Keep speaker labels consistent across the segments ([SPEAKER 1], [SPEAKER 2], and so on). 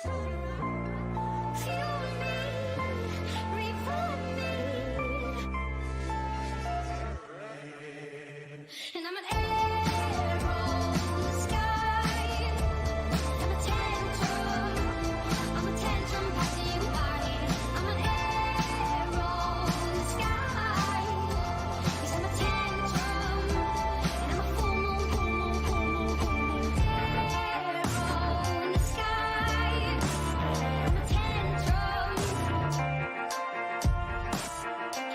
[SPEAKER 1] And I'm an arrow in the sky. I'm a tantrum passing by. I'm an arrow in the sky. 'Cause I'm a tantrum, and I'm a full moon. Arrow in the sky. I'm a tantrum.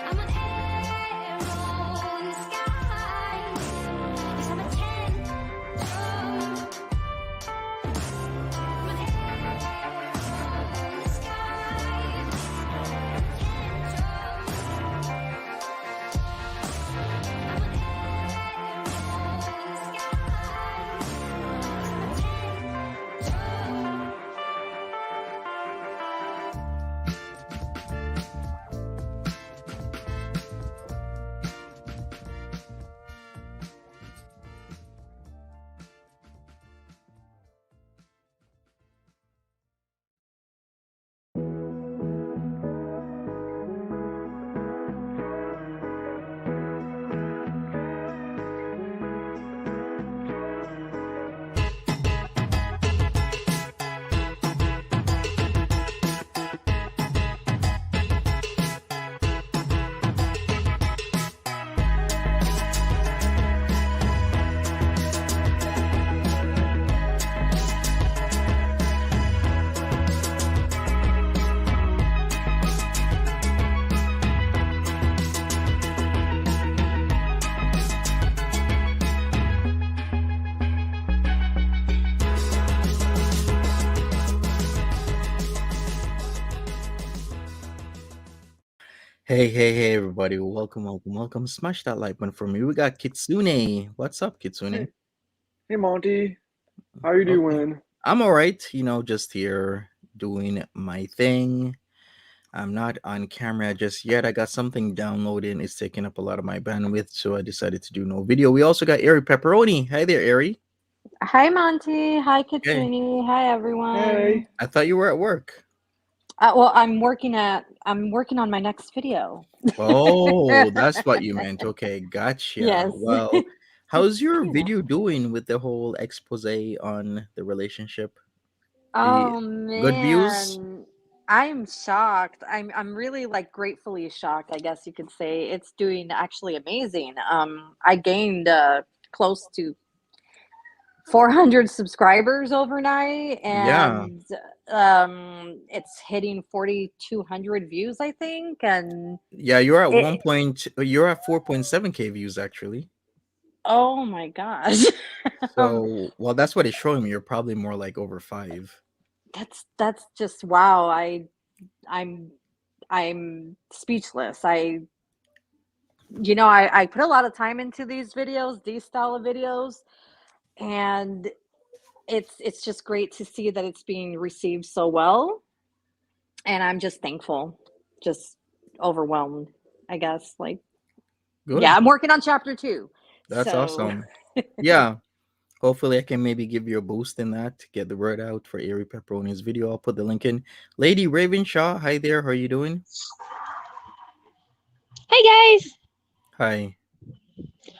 [SPEAKER 1] I'm an arrow in the sky. 'Cause I'm a tantrum. I'm an arrow in the sky. Tantrum. I'm an arrow in the sky. Tantrum.
[SPEAKER 2] Hey, everybody. Welcome. Smash that like button for me. We got Kitsune. What's up, Kitsune?
[SPEAKER 3] Hey Monty, how you
[SPEAKER 2] Okay.
[SPEAKER 3] doing?
[SPEAKER 2] I'm all right. Just here doing my thing. I'm not on camera just yet. I got something downloading. It's taking up a lot of my bandwidth, so I decided to do no video. We also got Ari Pepperoni. Hi there, Ari.
[SPEAKER 4] Hi, Monty. Hi, Kitsune. Hi, everyone.
[SPEAKER 3] Hey.
[SPEAKER 2] I thought you were at work.
[SPEAKER 4] Well, I'm working on my next video.
[SPEAKER 2] Oh, that's what you meant. Okay, gotcha.
[SPEAKER 4] Yes.
[SPEAKER 2] Well, how's your
[SPEAKER 4] Yeah.
[SPEAKER 2] video doing with the whole expose on the relationship?
[SPEAKER 4] Oh
[SPEAKER 2] Good views?
[SPEAKER 4] man, I'm shocked. I'm really like gratefully shocked, I guess you could say. It's doing actually amazing. I gained close to 400 subscribers overnight,
[SPEAKER 2] Yeah.
[SPEAKER 4] and it's hitting 4,200 views, I think, and
[SPEAKER 2] Yeah, you're at
[SPEAKER 4] it,
[SPEAKER 2] you're at 4.7K views actually.
[SPEAKER 4] oh my gosh.
[SPEAKER 2] So, well, that's what it's showing me. You're probably more like over 5.
[SPEAKER 4] That's just wow. I'm speechless. I put a lot of time into these videos, these style of videos, and it's just great to see that it's being received so well, and I'm just thankful, just overwhelmed, I guess. Like,
[SPEAKER 2] Good.
[SPEAKER 4] yeah, I'm working on chapter 2.
[SPEAKER 2] That's
[SPEAKER 4] so
[SPEAKER 2] awesome. Yeah. Hopefully I can maybe give you a boost in that to get the word out for Ari Pepperoni's video. I'll put the link in. Lady Ravenshaw, hi there. How are you doing?
[SPEAKER 5] Hey guys,
[SPEAKER 2] Hi.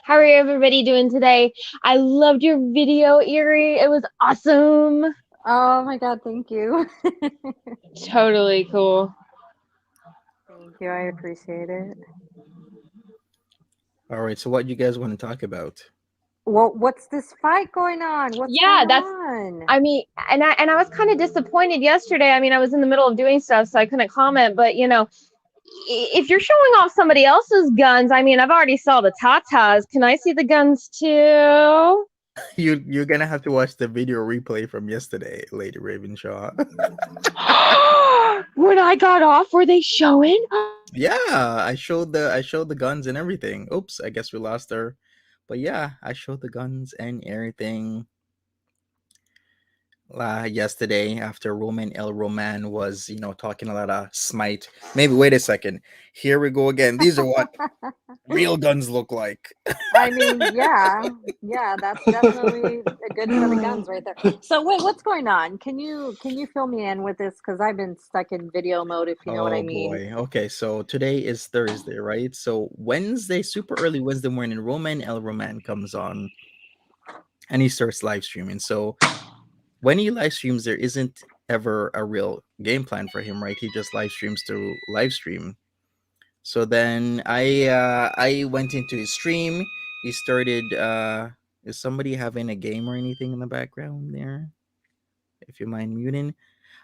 [SPEAKER 5] how are everybody doing today? I loved your video, Erie. It was awesome.
[SPEAKER 4] Oh my god, thank you.
[SPEAKER 5] Totally cool.
[SPEAKER 4] Thank you, I appreciate it.
[SPEAKER 2] All right. So what you guys want to talk about?
[SPEAKER 4] Well, what's this fight going on? What's
[SPEAKER 5] Yeah,
[SPEAKER 4] going on?
[SPEAKER 5] I mean, and I was kind of disappointed yesterday. I mean, I was in the middle of doing stuff, so I couldn't comment. But if you're showing off somebody else's guns, I mean, I've already saw the tatas. Can I see the guns too?
[SPEAKER 2] You're gonna have to watch the video replay from yesterday, Lady Ravenshaw.
[SPEAKER 5] When I got off, were they showing?
[SPEAKER 2] Yeah, I showed the guns and everything. Oops, I guess we lost her. But yeah, I showed the guns and everything. yesterday after Roman El Roman was, talking a lot of smite. Maybe wait a second. Here we go again. These are what real guns look like.
[SPEAKER 4] I mean, yeah, that's definitely a good set of guns right there. So wait, what's going on? Can you fill me in with this? Because I've been stuck in video mode, if you know what I
[SPEAKER 2] Oh
[SPEAKER 4] mean.
[SPEAKER 2] boy. Okay, so today is Thursday, right? So Wednesday, super early Wednesday morning, Roman El Roman comes on and he starts live streaming. So when he live streams, there isn't ever a real game plan for him, right? He just live streams to live stream. So then I went into his stream. He started is somebody having a game or anything in the background there? If you mind muting.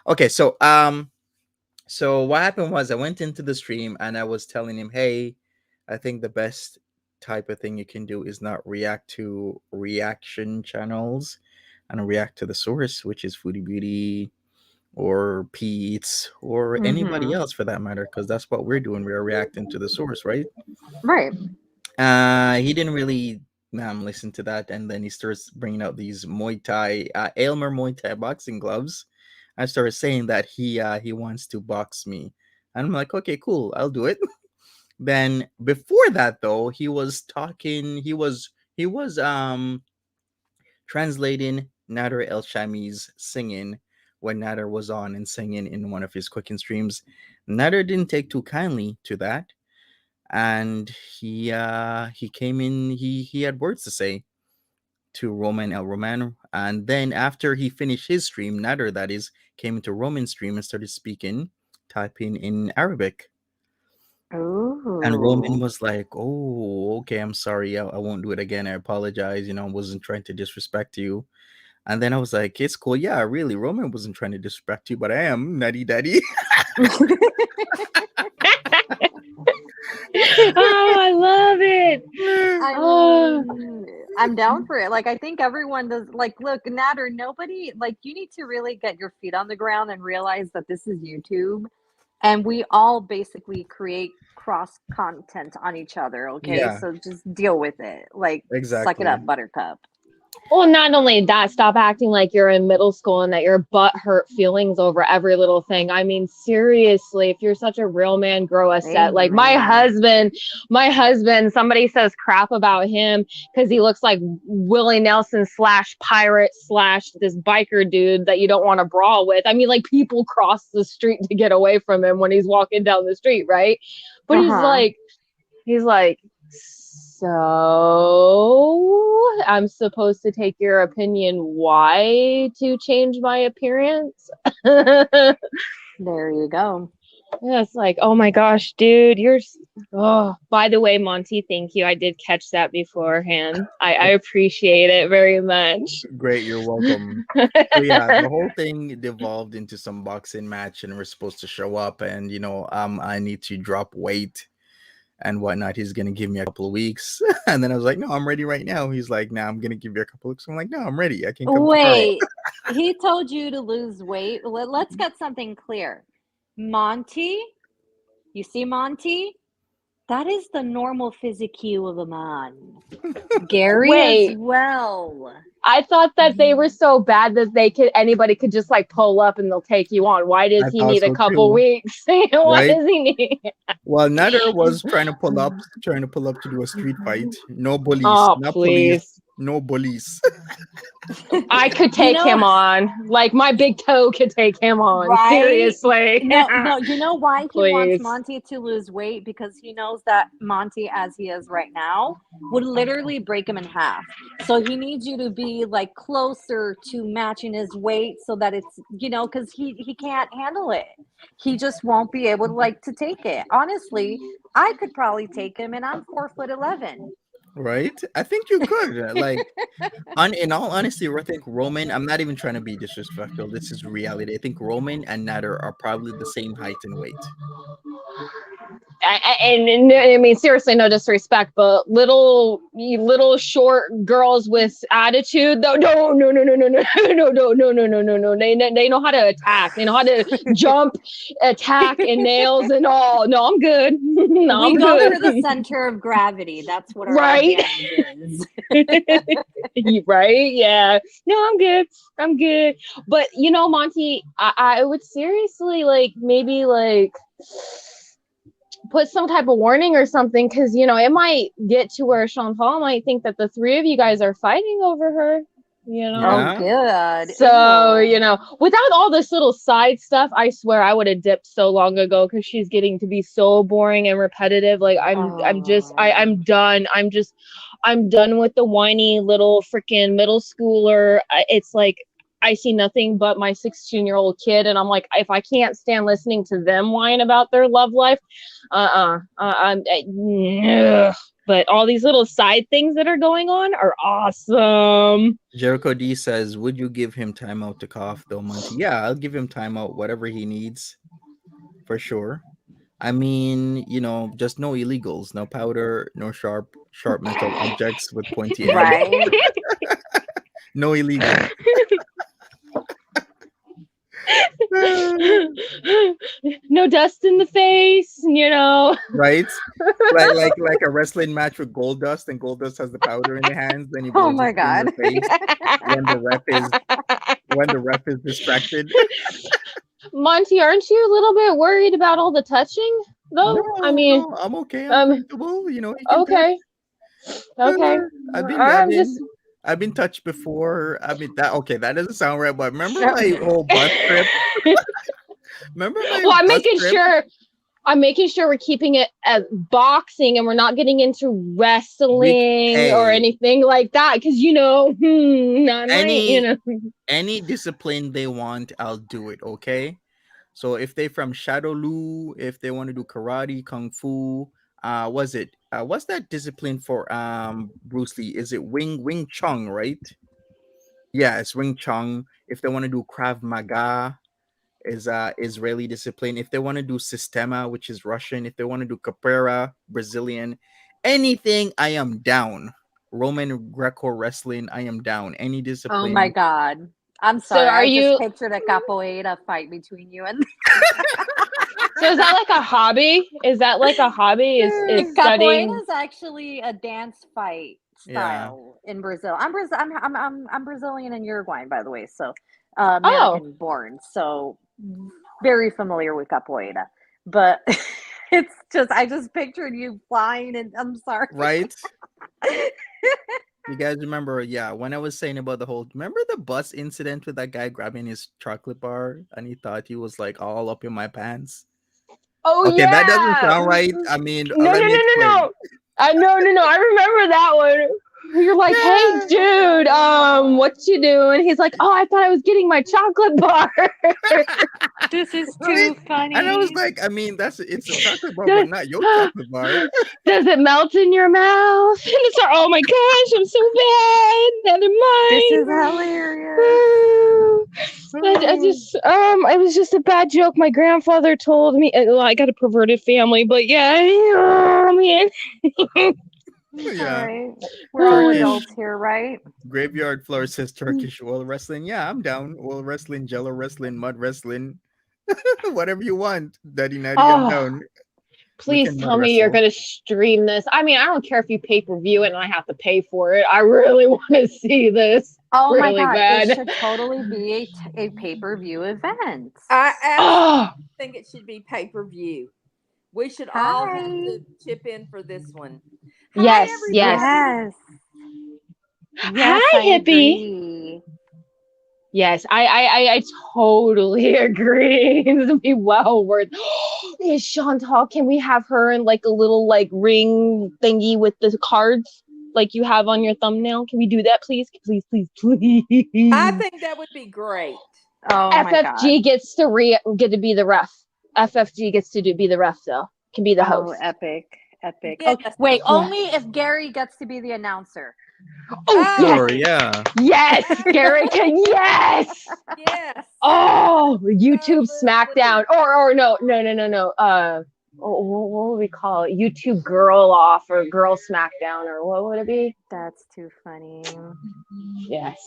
[SPEAKER 2] Okay, so what happened was I went into the stream and I was telling him, "Hey, I think the best type of thing you can do is not react to reaction channels and react to the source, which is Foodie Beauty or Pete's or anybody
[SPEAKER 4] Mm-hmm.
[SPEAKER 2] else for that matter, because that's what we're doing. We are reacting to the source, right?"
[SPEAKER 4] Right.
[SPEAKER 2] He didn't really listen to that, and then he starts bringing out these Muay Thai, Aylmer Muay Thai boxing gloves. I started saying that he wants to box me, and I'm like, okay, cool, I'll do it. Then before that, though, he was talking. He was translating Nader Elshamy's singing when Nader was on and singing in one of his cooking streams. Nader didn't take too kindly to that, and he came in. He had words to say to Roman El Romano, and then after he finished his stream, Nader that is came into Roman's stream and started speaking, typing in Arabic. And Roman
[SPEAKER 4] Ooh.
[SPEAKER 2] was like, "Oh, okay, I'm sorry. I won't do it again. I apologize. I wasn't trying to disrespect you." And then I was like, "It's cool. Yeah, really. Roman wasn't trying to disrespect you, but I am, nutty daddy."
[SPEAKER 5] Oh, I love it.
[SPEAKER 4] I
[SPEAKER 5] Oh,
[SPEAKER 4] mean, I'm down for it. Like, I think everyone does. Like, look, Natter, nobody, like, you need to really get your feet on the ground and realize that this is YouTube and we all basically create cross content on each other. Okay.
[SPEAKER 2] Yeah,
[SPEAKER 4] So just deal with it. Like, suck it
[SPEAKER 2] exactly.
[SPEAKER 4] up, buttercup.
[SPEAKER 5] well, not only that, stop acting like you're in middle school and that your butt hurt feelings over every little thing. I mean, seriously, if you're such a real man, grow a set. Like
[SPEAKER 4] Amen.
[SPEAKER 5] my husband, somebody says crap about him because he looks like Willie Nelson / pirate / this biker dude that you don't want to brawl with. I mean, like people cross the street to get away from him when he's walking down the street, right? But
[SPEAKER 4] Uh huh.
[SPEAKER 5] he's like, so I'm supposed to take your opinion why to change my appearance? Yeah,
[SPEAKER 4] There you go.
[SPEAKER 5] it's like, oh my gosh, dude, oh, by the way, Monty, thank you. I did catch that beforehand. I appreciate it very much.
[SPEAKER 2] Great, you're welcome. So yeah, the whole thing devolved into some boxing match, and we're supposed to show up, and I need to drop weight and whatnot. He's gonna give me a couple of weeks, and then I was like, "No, I'm ready right now." He's like, "No, I'm gonna give you a couple of weeks." I'm like, "No, I'm ready. I can come tomorrow."
[SPEAKER 4] Wait, he told you to lose weight. Let's get something clear. Monty, you see Monty? That is the normal physique of a man. Gary as
[SPEAKER 5] Wait,
[SPEAKER 4] well.
[SPEAKER 5] I thought that they were so bad that anybody could just like pull up and they'll take you on. Why does
[SPEAKER 2] I
[SPEAKER 5] he
[SPEAKER 2] thought
[SPEAKER 5] need a
[SPEAKER 2] so
[SPEAKER 5] couple
[SPEAKER 2] too,
[SPEAKER 5] weeks? Why
[SPEAKER 2] right?
[SPEAKER 5] does he need?
[SPEAKER 2] Well, Nader was trying to pull up to do a street fight. No bullies,
[SPEAKER 5] Oh,
[SPEAKER 2] not police,
[SPEAKER 5] please.
[SPEAKER 2] no bullies.
[SPEAKER 5] I could
[SPEAKER 4] You
[SPEAKER 5] take
[SPEAKER 4] know,
[SPEAKER 5] him on. Like my big toe could take him on.
[SPEAKER 4] right?
[SPEAKER 5] Seriously.
[SPEAKER 4] No, you know why he wants
[SPEAKER 5] Please.
[SPEAKER 4] Monty to lose weight? Because he knows that Monty, as he is right now, would literally break him in half. So he needs you to be like closer to matching his weight so that it's, because he can't handle it. He just won't be able to to take it. Honestly, I could probably take him and I'm 4'11".
[SPEAKER 2] Right? I think you could. In all honesty, I think Roman, I'm not even trying to be disrespectful. This is reality. I think Roman and Nader are probably the same height and weight.
[SPEAKER 5] and I mean, seriously, no disrespect, but little short girls with attitude, though, no. They know how to attack. They know how to jump, attack, and nails and all. No, I'm good. No, I'm
[SPEAKER 4] We go
[SPEAKER 5] good.
[SPEAKER 4] for the center of gravity. That's what our
[SPEAKER 5] Right.
[SPEAKER 4] advantage is.
[SPEAKER 5] Right? Yeah. No, I'm good. But Monty, I would seriously maybe put some type of warning or something, because it might get to where Chantal might think that the three of you guys are fighting over her.
[SPEAKER 4] Oh, good.
[SPEAKER 5] So,
[SPEAKER 4] Ew.
[SPEAKER 5] without all this little side stuff, I swear I would have dipped so long ago, because she's getting to be so boring and repetitive. Like I'm done. I'm done with the whiny little freaking middle schooler. It's like I see nothing but my 16-year-old kid, and I'm like, if I can't stand listening to them whine about their love life, ugh. But all these little side things that are going on are awesome.
[SPEAKER 2] Jericho D says, would you give him time out to cough though, Monty? Yeah, I'll give him time out, whatever he needs, for sure. I mean, just no illegals, no powder, no sharp metal objects with pointy ends.
[SPEAKER 4] Right?
[SPEAKER 2] No illegal.
[SPEAKER 5] No dust in the face,
[SPEAKER 2] Right? Like a wrestling match with Goldust, and Goldust has the powder in the hands, then he
[SPEAKER 4] Oh
[SPEAKER 2] blows
[SPEAKER 4] my
[SPEAKER 2] it in your
[SPEAKER 4] God.
[SPEAKER 2] face when the ref is distracted.
[SPEAKER 5] Monty, aren't you a little bit worried about all the touching though?
[SPEAKER 2] No,
[SPEAKER 5] I mean,
[SPEAKER 2] no, I'm okay. I'm comfortable. He can
[SPEAKER 5] okay. Okay.
[SPEAKER 2] I've been touched before. I mean that doesn't sound right, but remember my whole bus trip?
[SPEAKER 5] Well, I'm making sure we're keeping it as boxing, and we're not getting into wrestling or anything like that, because
[SPEAKER 2] any discipline they want, I'll do it. Okay, so if they from Shadow Lu, if they want to do karate, kung fu, what's that discipline for Bruce Lee? Is it Wing Chun, right? Yeah, it's Wing Chun. If they want to do Krav Maga, is Israeli discipline. If they want to do Sistema, which is Russian, if they want to do Capoeira, Brazilian, anything, I am down. Roman Greco wrestling, I am down. Any discipline.
[SPEAKER 4] Oh my God. I'm
[SPEAKER 5] So
[SPEAKER 4] sorry.
[SPEAKER 5] are
[SPEAKER 4] just pictured a capoeira fight between you and
[SPEAKER 5] So is that like a hobby? Is studying?
[SPEAKER 4] Capoeira is actually a dance fight style in Brazil. I'm Brazilian and Uruguayan, by the way, so American born, so very familiar with capoeira. But it's just I just pictured you flying, and I'm sorry.
[SPEAKER 2] Right? You guys remember, when I was saying about remember the bus incident with that guy grabbing his chocolate bar and he thought he was like all up in my pants?
[SPEAKER 5] Oh,
[SPEAKER 2] okay,
[SPEAKER 5] yeah.
[SPEAKER 2] That doesn't sound right. I mean,
[SPEAKER 5] no. No. I remember that one. You're like, hey, dude, what you doing? He's like, oh, I thought I was getting my chocolate bar.
[SPEAKER 4] This is too funny.
[SPEAKER 2] And I was like, I mean, it's a chocolate bar, but not your chocolate bar.
[SPEAKER 5] Does it melt in your mouth? And it's like, oh my gosh, I'm so bad. Never mind.
[SPEAKER 4] This is hilarious.
[SPEAKER 5] It was just a bad joke my grandfather told me. I got a perverted family, but yeah, man.
[SPEAKER 2] Yeah,
[SPEAKER 4] right. We're all adults here, right?
[SPEAKER 2] Graveyard Floor says Turkish oil wrestling. Yeah, I'm down. Oil wrestling, jello wrestling, mud wrestling, whatever you want. Daddy Natty, I'm down.
[SPEAKER 5] Please tell me you're going to stream this. I mean, I don't care if you pay-per-view it and I have to pay for it. I really want to see this.
[SPEAKER 4] Oh
[SPEAKER 5] really
[SPEAKER 4] my God,
[SPEAKER 5] bad.
[SPEAKER 4] it should totally be a pay-per-view event.
[SPEAKER 6] I think it should be pay-per-view. We should all have to chip in for this one.
[SPEAKER 5] Yes.
[SPEAKER 4] Yes,
[SPEAKER 5] Hi, hippie. Yes, I totally agree. This would be well worth. Is Chantal? Can we have her in like a little like ring thingy with the cards like you have on your thumbnail? Can we do that, please? Please.
[SPEAKER 6] I think that would be great.
[SPEAKER 4] Oh
[SPEAKER 5] FFG gets to get to be the ref. FFG gets to be the ref though. Can be the host.
[SPEAKER 4] Oh, epic.
[SPEAKER 6] Yes.
[SPEAKER 4] Oh, wait, only if Gary gets to be the announcer.
[SPEAKER 5] Oh,
[SPEAKER 2] sure, yeah.
[SPEAKER 5] Yes, Gary can. Yes.
[SPEAKER 6] Yes.
[SPEAKER 5] Oh, YouTube SmackDown or no. what would we call it? YouTube Girl Off or Girl Smackdown or what would it be?
[SPEAKER 4] That's too funny.
[SPEAKER 5] Yes.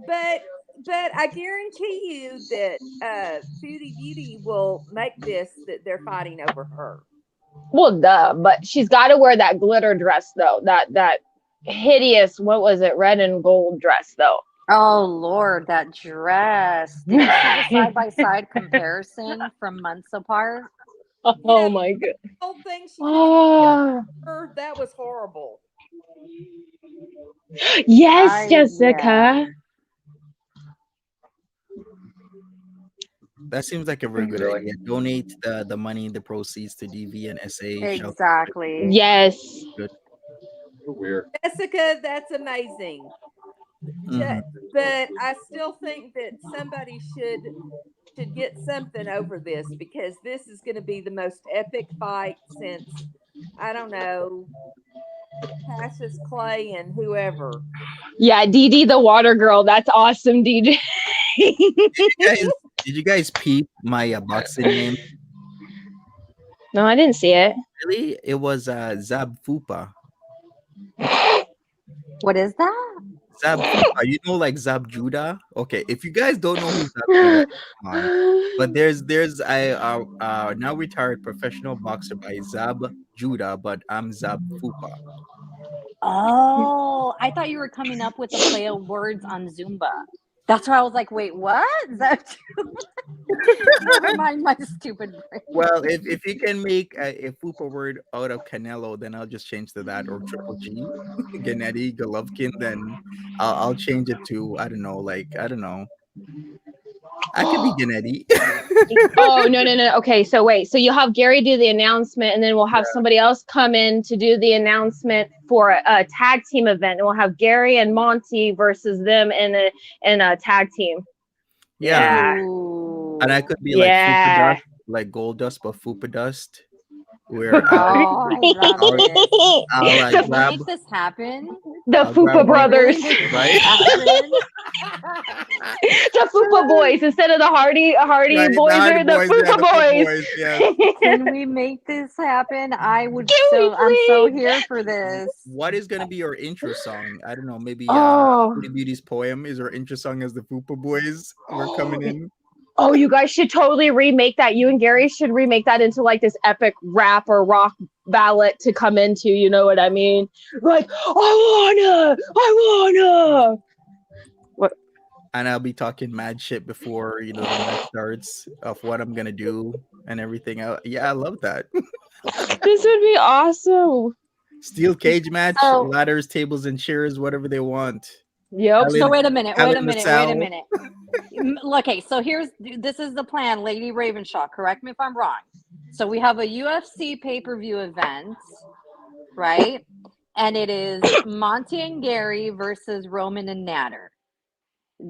[SPEAKER 6] But I guarantee you that Foodie Beauty will make this that they're fighting over her.
[SPEAKER 5] Well, duh, but she's got to wear that glitter dress though. That hideous, what was it, red and gold dress though.
[SPEAKER 4] Oh Lord, that dress! Did you see the side by side comparison from months apart?
[SPEAKER 5] Oh my god.
[SPEAKER 6] The whole thing she
[SPEAKER 5] Oh.
[SPEAKER 6] her, that was horrible.
[SPEAKER 5] Yes, Jessica.
[SPEAKER 2] That seems like a very good idea. Donate the money, the proceeds to DV and SA.
[SPEAKER 4] Exactly.
[SPEAKER 5] Yes.
[SPEAKER 2] Good.
[SPEAKER 3] Weird.
[SPEAKER 6] Jessica, that's amazing.
[SPEAKER 2] Mhm.
[SPEAKER 6] But I still think that somebody should get something over this, because this is going to be the most epic fight since, I don't know, Cassius Clay and whoever.
[SPEAKER 5] Yeah, DD the water girl. That's awesome, DJ.
[SPEAKER 2] Did you guys peep my boxing name?
[SPEAKER 5] No, I didn't see it.
[SPEAKER 2] Really? It was Zab Fupa.
[SPEAKER 4] What is that?
[SPEAKER 2] Zab Fupa. You know, like Zab Judah? Okay, if you guys don't know who Zab Judah is, come on. But there's a now retired professional boxer by Zab Judah, but I'm Zab Fupa.
[SPEAKER 4] Oh, I thought you were coming up with a play of words on Zumba. That's why I was like, wait, what? Is that Never mind my stupid brain.
[SPEAKER 2] Well, if you can make a Fupa word out of Canelo, then I'll just change to that, or Triple G, Gennady Golovkin. Then I'll change it to I don't know. I could be Gennady.
[SPEAKER 5] Oh no. Okay, so wait. So you'll have Gary do the announcement, and then we'll have somebody else come in to do the announcement for a tag team event. And we'll have Gary and Monty versus them in a tag team.
[SPEAKER 2] Yeah.
[SPEAKER 4] Ooh.
[SPEAKER 2] And I could be like Fupa Dust, like Gold Dust, but Fupa Dust. Where
[SPEAKER 4] Oh, I love it.
[SPEAKER 2] I'll like
[SPEAKER 4] Can we
[SPEAKER 2] grab
[SPEAKER 4] make this happen?
[SPEAKER 5] The
[SPEAKER 2] I'll
[SPEAKER 5] Fupa
[SPEAKER 2] grab one,
[SPEAKER 5] brothers.
[SPEAKER 4] Really make this
[SPEAKER 2] right?
[SPEAKER 4] happen?
[SPEAKER 5] The Fupa boys instead of the Hardy
[SPEAKER 2] Right,
[SPEAKER 5] boys
[SPEAKER 2] Hardy
[SPEAKER 5] are the
[SPEAKER 2] Boys, yeah,
[SPEAKER 5] Fupa
[SPEAKER 2] the
[SPEAKER 5] boys.
[SPEAKER 2] yeah.
[SPEAKER 4] Can we make this happen? I would
[SPEAKER 5] Can we
[SPEAKER 4] I'm so
[SPEAKER 5] please?
[SPEAKER 4] here for this.
[SPEAKER 2] What is gonna be your intro song? I don't know. Maybe
[SPEAKER 5] Oh.
[SPEAKER 2] Foodie Beauty's poem is our intro song as the Fupa Boys. We're coming in.
[SPEAKER 5] Oh, you guys should totally remake that. You and Gary should remake that into like this epic rap or rock ballad to come into. You know what I mean? Like, I wanna. What?
[SPEAKER 2] And I'll be talking mad shit before the match starts of what I'm gonna do and everything. I love that.
[SPEAKER 5] This would be awesome.
[SPEAKER 2] Steel cage match,
[SPEAKER 4] So-
[SPEAKER 2] ladders, tables, and chairs, whatever they want.
[SPEAKER 5] Yep.
[SPEAKER 4] So wait a minute.
[SPEAKER 2] Helen LaSalle.
[SPEAKER 4] Okay, so this is the plan, Lady Ravenshaw. Correct me if I'm wrong. So we have a UFC pay-per-view event, right? And it is Monty and Gary versus Roman and Natter.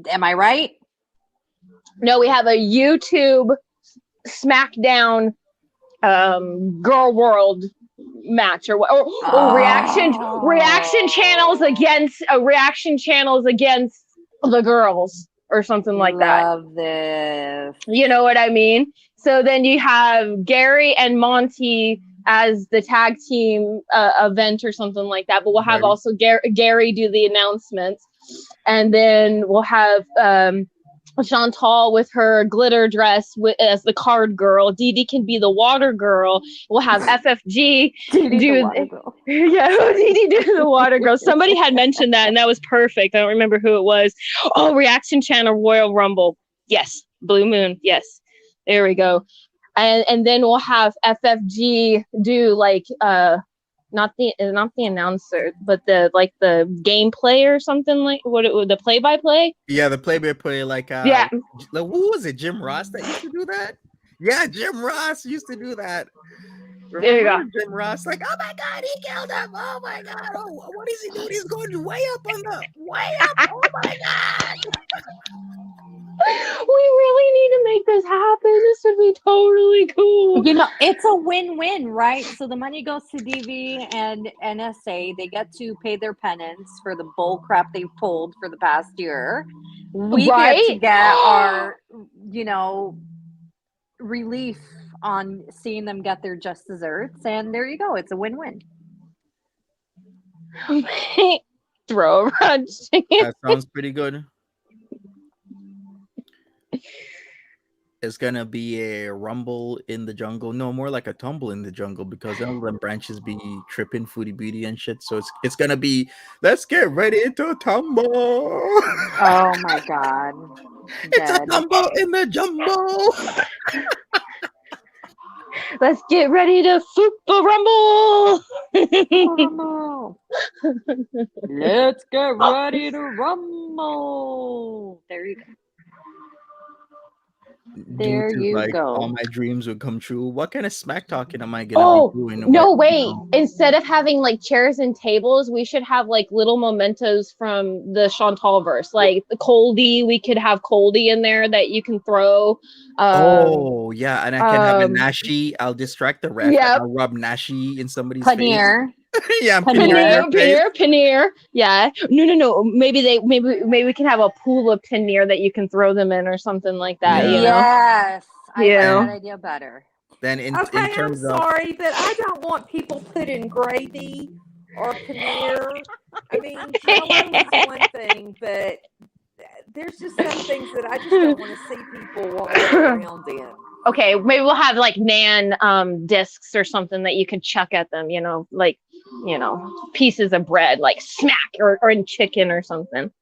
[SPEAKER 4] Am I right?
[SPEAKER 5] No, we have a YouTube SmackDown Girl World match or reaction channels against the girls or something like that.
[SPEAKER 4] Love this.
[SPEAKER 5] You know what I mean? So then you have Gary and Monty as the tag team event or something like that. But we'll have
[SPEAKER 2] Right.
[SPEAKER 5] also Gary do the announcements. And then we'll have Chantal with her glitter dress as the card girl. Dee Dee can be the water girl. We'll have FFG
[SPEAKER 4] Dee Dee,
[SPEAKER 5] do
[SPEAKER 4] the water girl.
[SPEAKER 5] yeah, Dee Dee do the water girl. Somebody had mentioned that, and that was perfect. I don't remember who it was. Oh, Reaction Channel Royal Rumble. Yes, Blue Moon. Yes, there we go. And then we'll have FFG do like not the announcer, but the gameplay or something like the play-by-play.
[SPEAKER 2] Yeah, the play-by-play, like
[SPEAKER 5] Yeah.
[SPEAKER 2] like, who was it? Jim Ross that used to do that? Yeah, Jim Ross used to do that.
[SPEAKER 5] There you go.
[SPEAKER 2] Remember Jim Ross, like, oh my god, he killed him. Oh my god. Oh, what is he doing? He's going way up on the way up. Oh my god.
[SPEAKER 5] We really need to make this happen. This would be totally cool.
[SPEAKER 4] It's a win-win, right? So the money goes to DV and NSA. They get to pay their penance for the bull crap they've pulled for the past year. We get to
[SPEAKER 5] Right?
[SPEAKER 4] get our, relief on seeing them get their just desserts, and there you go. It's a win-win.
[SPEAKER 5] Throw a fried chicken.
[SPEAKER 2] That sounds pretty good. It's gonna be a rumble in the jungle. No, more like a tumble in the jungle because all them branches be tripping foodie beauty and shit. So it's gonna be let's get ready to tumble.
[SPEAKER 4] Oh my god.
[SPEAKER 2] It's a
[SPEAKER 4] Dead.
[SPEAKER 2] tumble in the jumbo.
[SPEAKER 5] Let's get ready to Super Rumble.
[SPEAKER 4] Rumble. Let's get ready to rumble. There you go. There
[SPEAKER 2] Dude,
[SPEAKER 4] you
[SPEAKER 2] like,
[SPEAKER 4] go.
[SPEAKER 2] all my dreams would come true. What kind of smack talking am I gonna be doing?
[SPEAKER 5] No,
[SPEAKER 2] What-
[SPEAKER 5] wait. Instead of having like chairs and tables, we should have like little mementos from the Chantal verse. Like the Coldy, we could have Coldy in there that you can throw.
[SPEAKER 2] Oh yeah, and I can have a
[SPEAKER 5] um,
[SPEAKER 2] nashi. I'll distract the ref.
[SPEAKER 5] Yep.
[SPEAKER 2] I'll rub nashi in somebody's
[SPEAKER 4] Paneer.
[SPEAKER 2] face. Yeah, I'm
[SPEAKER 4] Paneer.
[SPEAKER 5] Paneer. Yeah. No. Maybe we can have a pool of paneer that you can throw them in or something like that.
[SPEAKER 2] Yeah.
[SPEAKER 5] You know.
[SPEAKER 4] Yes. I like
[SPEAKER 5] Yeah.
[SPEAKER 4] that idea better.
[SPEAKER 2] Then in
[SPEAKER 6] Okay, I'm
[SPEAKER 2] terms of
[SPEAKER 6] sorry, but I don't want people putting gravy or paneer. I mean, jello is one thing, but there's just some things that I just don't want to see people walking around in.
[SPEAKER 5] Okay, maybe we'll have like nan discs or something that you can chuck at them, you know, like, you know, pieces of bread, like smack or in chicken or something.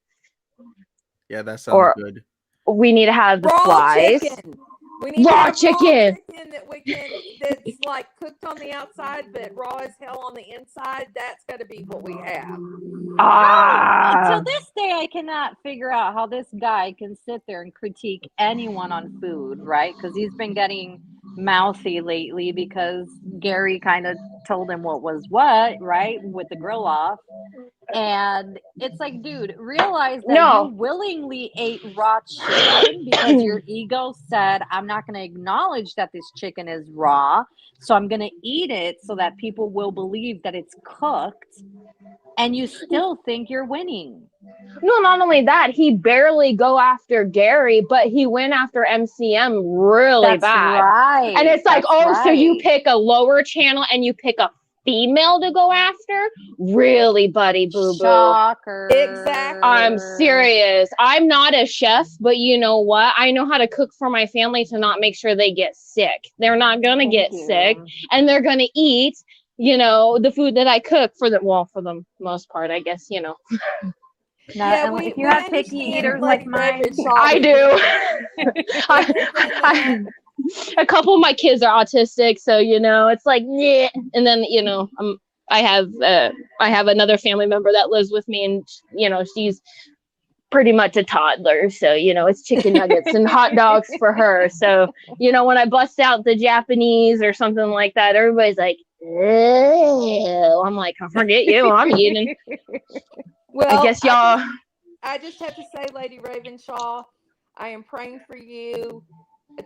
[SPEAKER 2] yeah, that sounds
[SPEAKER 5] or-
[SPEAKER 2] good.
[SPEAKER 5] We need to have the
[SPEAKER 6] Raw
[SPEAKER 5] flies.
[SPEAKER 6] chicken. We need
[SPEAKER 5] Raw
[SPEAKER 6] to have
[SPEAKER 5] chicken.
[SPEAKER 6] that we can that's like cooked on the outside but raw as hell on the inside. That's got to be what we have.
[SPEAKER 4] Until this day, I cannot figure out how this guy can sit there and critique anyone on food, right? Because he's been getting mouthy lately because Gary kind of told him what was what, right? With the grill off. And it's like, dude, realize that
[SPEAKER 5] No.
[SPEAKER 4] you willingly ate raw chicken because your ego said, I'm not going to acknowledge that this chicken is raw. So I'm going to eat it so that people will believe that it's cooked. And you still think you're winning.
[SPEAKER 5] No, not only that, he barely go after Gary, but he went after MCM really
[SPEAKER 4] That's
[SPEAKER 5] bad.
[SPEAKER 4] right.
[SPEAKER 5] And it's like,
[SPEAKER 4] That's
[SPEAKER 5] so you
[SPEAKER 4] right.
[SPEAKER 5] pick a lower channel and you pick a female to go after? Really, buddy, boo-boo.
[SPEAKER 4] Shocker.
[SPEAKER 6] Exactly.
[SPEAKER 5] I'm serious. I'm not a chef, but you know what? I know how to cook for my family to not make sure they get sick. They're not going to
[SPEAKER 4] Thank
[SPEAKER 5] get
[SPEAKER 4] you.
[SPEAKER 5] sick, and they're going to eat, you know, the food that I cook for the most part, I guess, you know.
[SPEAKER 4] Now, if you have picky eaters like mine,
[SPEAKER 5] I do. A couple of my kids are autistic, so you know it's like, yeah. And then you know, I have another family member that lives with me, and you know she's pretty much a toddler, so you know it's chicken nuggets and hot dogs for her. So you know when I bust out the Japanese or something like that, everybody's like, ew. I'm like, forget you, I'm eating.
[SPEAKER 6] Well,
[SPEAKER 5] I guess y'all.
[SPEAKER 6] I just have to say, Lady Ravenshaw, I am praying for you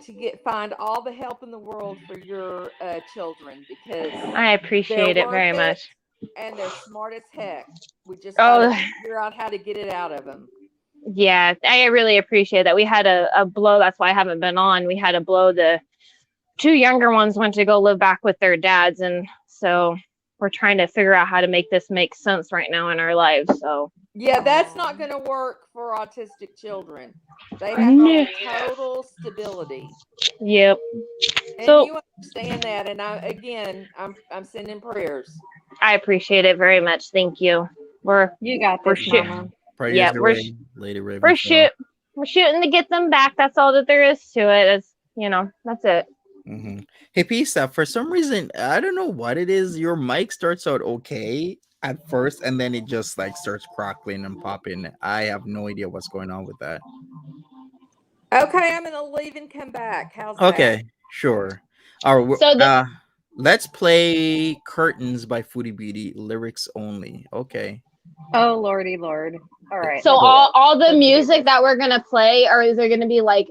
[SPEAKER 6] to find all the help in the world for your children because
[SPEAKER 5] I appreciate
[SPEAKER 6] they're
[SPEAKER 5] it very
[SPEAKER 6] worth it,
[SPEAKER 5] much.
[SPEAKER 6] and they're smart as heck. We just
[SPEAKER 5] Oh.
[SPEAKER 6] gotta figure out how to get it out of them.
[SPEAKER 5] Yeah, I really appreciate that. We had a blow. That's why I haven't been on. We had a blow. The two younger ones went to go live back with their dads. And so we're trying to figure out how to make this make sense right now in our lives. So
[SPEAKER 6] Yeah, that's not going to work for autistic children. They have
[SPEAKER 5] No.
[SPEAKER 6] total stability,
[SPEAKER 5] yep.
[SPEAKER 6] and
[SPEAKER 5] So-
[SPEAKER 6] you understand that. And I'm sending prayers.
[SPEAKER 5] I appreciate it very much. Thank you.
[SPEAKER 4] you got
[SPEAKER 5] For
[SPEAKER 4] this,
[SPEAKER 5] sure.
[SPEAKER 4] mama.
[SPEAKER 2] Prayers
[SPEAKER 5] Yeah,
[SPEAKER 2] your
[SPEAKER 5] we're
[SPEAKER 2] way, Lady Raven.
[SPEAKER 5] we're shooting to get them back. That's all that there is to it. It's, you know, that's it.
[SPEAKER 2] Mm-hmm. Hey, Pisa, for some reason, I don't know what it is. Your mic starts out okay at first, and then it just like starts crackling and popping. I have no idea what's going on with that.
[SPEAKER 6] Okay, I'm going to leave and come back. How's
[SPEAKER 2] Okay, sure. All right,
[SPEAKER 5] So
[SPEAKER 2] let's play Curtains by Foodie Beauty, lyrics only. Okay.
[SPEAKER 4] Oh, Lordy Lord. All right.
[SPEAKER 5] So
[SPEAKER 4] let's do it.
[SPEAKER 5] all the
[SPEAKER 4] Let's do
[SPEAKER 5] music
[SPEAKER 4] this.
[SPEAKER 5] that we're gonna play, or is there gonna be like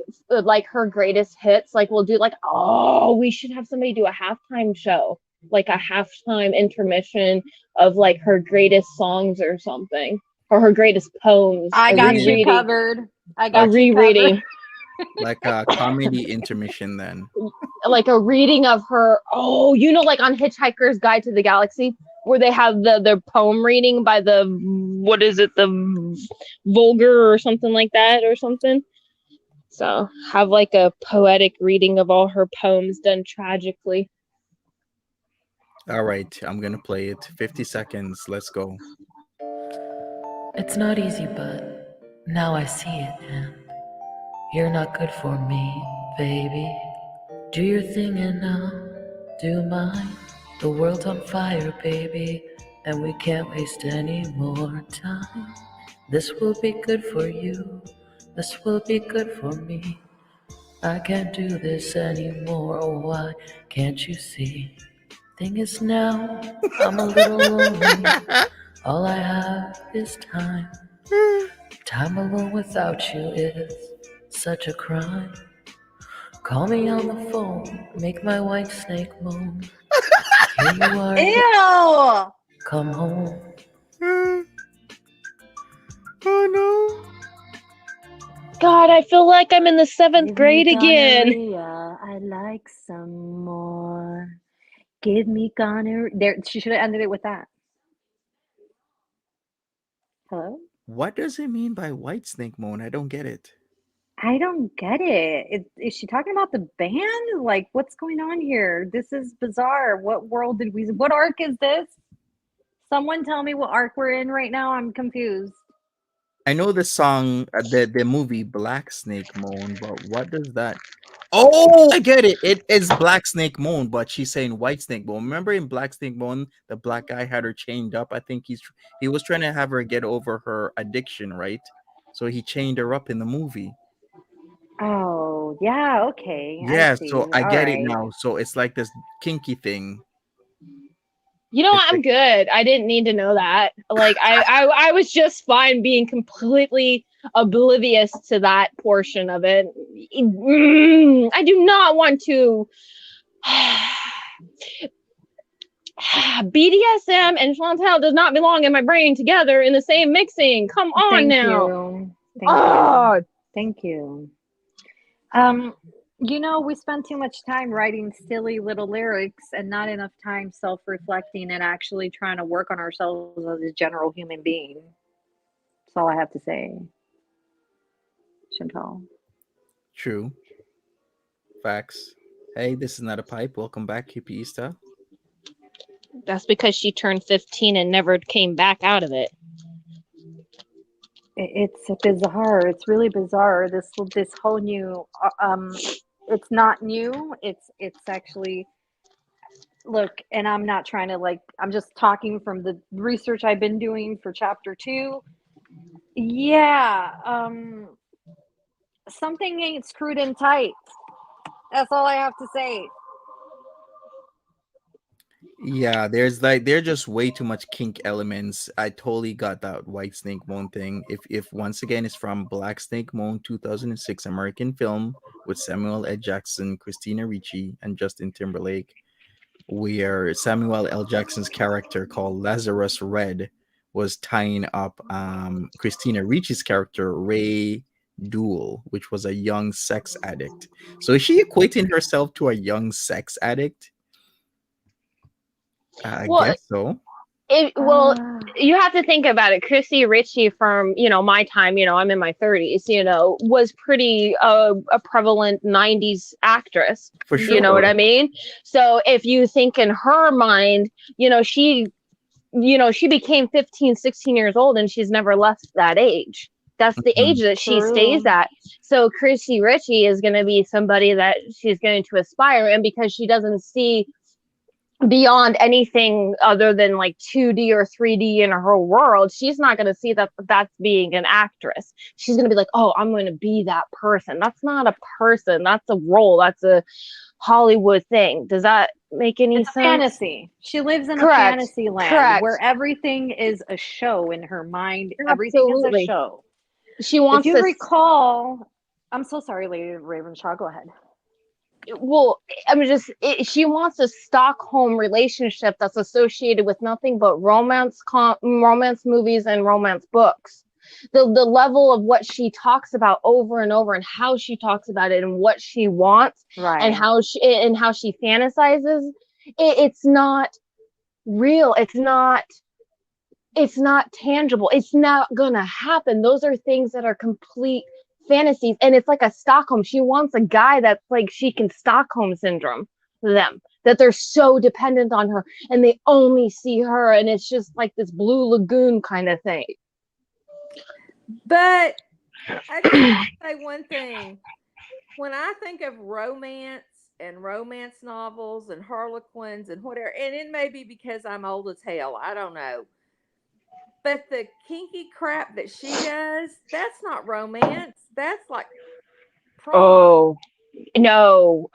[SPEAKER 5] her greatest hits? Like we'll do like, oh, we should have somebody do a halftime show, like a halftime intermission of like her greatest songs or something, or her greatest poems.
[SPEAKER 4] I
[SPEAKER 5] a
[SPEAKER 4] got you
[SPEAKER 5] rereading.
[SPEAKER 4] covered. I
[SPEAKER 5] A
[SPEAKER 4] got you
[SPEAKER 5] rereading.
[SPEAKER 4] covered.
[SPEAKER 2] Like a comedy intermission then.
[SPEAKER 5] like a reading of her. Oh, like on Hitchhiker's Guide to the Galaxy, where they have their poem reading by the vulgar or something like that or something. So have like a poetic reading of all her poems done tragically.
[SPEAKER 2] All right, I'm gonna play it. 50 seconds. Let's go.
[SPEAKER 7] It's not easy, but now I see it, and you're not good for me, baby. Do your thing and I'll do mine. The world's on fire, baby, and we can't waste any more time. This will be good for you, this will be good for me. I can't do this anymore, oh why can't you see? Thing is now, I'm a little lonely. All I have is time. Time alone without you is such a crime. Call me on the phone, make my white snake moan. Here you are,
[SPEAKER 4] Ew!
[SPEAKER 7] come home.
[SPEAKER 2] Oh no.
[SPEAKER 5] God, I feel like I'm in the 7th grade again.
[SPEAKER 4] Gonorrhea. I like some more. Give me gonorrhea. There, she should have ended it with that. Hello?
[SPEAKER 2] What does it mean by white snake moan? I don't get it.
[SPEAKER 4] I don't get it. Is she talking about the band? Like, what's going on here? This is bizarre. What world did we? What arc is this? Someone tell me what arc we're in right now. I'm confused.
[SPEAKER 2] I know the song, the movie Black Snake Moan, but what does that? Oh, I get it. It is Black Snake Moan, but she's saying White Snake Moan. Remember in Black Snake Moan, the black guy had her chained up. I think he was trying to have her get over her addiction, right? So he chained her up in the movie.
[SPEAKER 4] Oh, yeah, okay.
[SPEAKER 2] Yeah,
[SPEAKER 4] I see.
[SPEAKER 2] so I
[SPEAKER 4] All
[SPEAKER 2] get it
[SPEAKER 4] right.
[SPEAKER 2] now. So it's like this kinky thing.
[SPEAKER 5] You know,
[SPEAKER 2] It's
[SPEAKER 5] I'm good. I didn't need to know that. Like, I was just fine being completely oblivious to that portion of it. I do not want to. BDSM and Chantal does not belong in my brain together in the same mixing. Come on
[SPEAKER 4] Thank
[SPEAKER 5] now.
[SPEAKER 4] you. Thank you.
[SPEAKER 5] Oh,
[SPEAKER 4] Thank you. We spend too much time writing silly little lyrics and not enough time self-reflecting and actually trying to work on ourselves as a general human being. That's all I have to say. Chantal.
[SPEAKER 2] True. Facts. Hey, this is not a pipe. Welcome back, Hippieista.
[SPEAKER 5] that's because she turned 15 and never came back out of it.
[SPEAKER 4] It's bizarre. It's really bizarre. This whole new. It's not new. It's actually. Look, and I'm not trying to I'm just talking from the research I've been doing for chapter 2. Yeah, something ain't screwed in tight. That's all I have to say.
[SPEAKER 2] Yeah, there's just way too much kink elements. I totally got that White Snake Moan thing. If once again it's from Black Snake Moan 2006 American film with Samuel L. Jackson, Christina Ricci, and Justin Timberlake, where Samuel L. Jackson's character called Lazarus Red was tying up Christina Ricci's character Ray Duel, which was a young sex addict. So is she equating herself to a young sex addict? I guess so.
[SPEAKER 5] You have to think about it. Chrissy Ritchie from, my time, I'm in my 30s, was pretty a prevalent 90s actress.
[SPEAKER 2] For sure.
[SPEAKER 5] You know what I mean? So if you think in her mind, she became 15, 16 years old and she's never left that age. That's the age that she stays at. So Chrissy Ritchie is going to be somebody that she's going to aspire. And because she doesn't see beyond anything other than 2D or 3D in her world, she's not going to see that's being an actress. She's going to be like, oh, I'm going to be that person. That's not a person. That's a role. That's a Hollywood thing. Does that make any sense?
[SPEAKER 4] Fantasy. She lives in a fantasy land where everything is a show in her mind. Everything is a show.
[SPEAKER 5] She wants
[SPEAKER 4] if you recall, I'm so sorry, Lady Ravenshaw, go ahead.
[SPEAKER 5] Well, she wants a Stockholm relationship that's associated with nothing but romance movies and romance books. the level of what she talks about over and over, and how she talks about it, and what she wants, and
[SPEAKER 4] Right.
[SPEAKER 5] how she fantasizes. It's not real. It's not tangible. It's not gonna happen. Those are things that are complete fantasies, and it's like a Stockholm. She wants a guy that's like she can Stockholm syndrome them, that they're so dependent on her and they only see her, and it's just like this blue lagoon kind of thing.
[SPEAKER 6] But I just want to say one thing. When I think of romance and romance novels and harlequins and whatever, and it may be because I'm old as hell, I don't know. But the kinky crap that she does, that's not romance. That's like prom.
[SPEAKER 5] Oh no,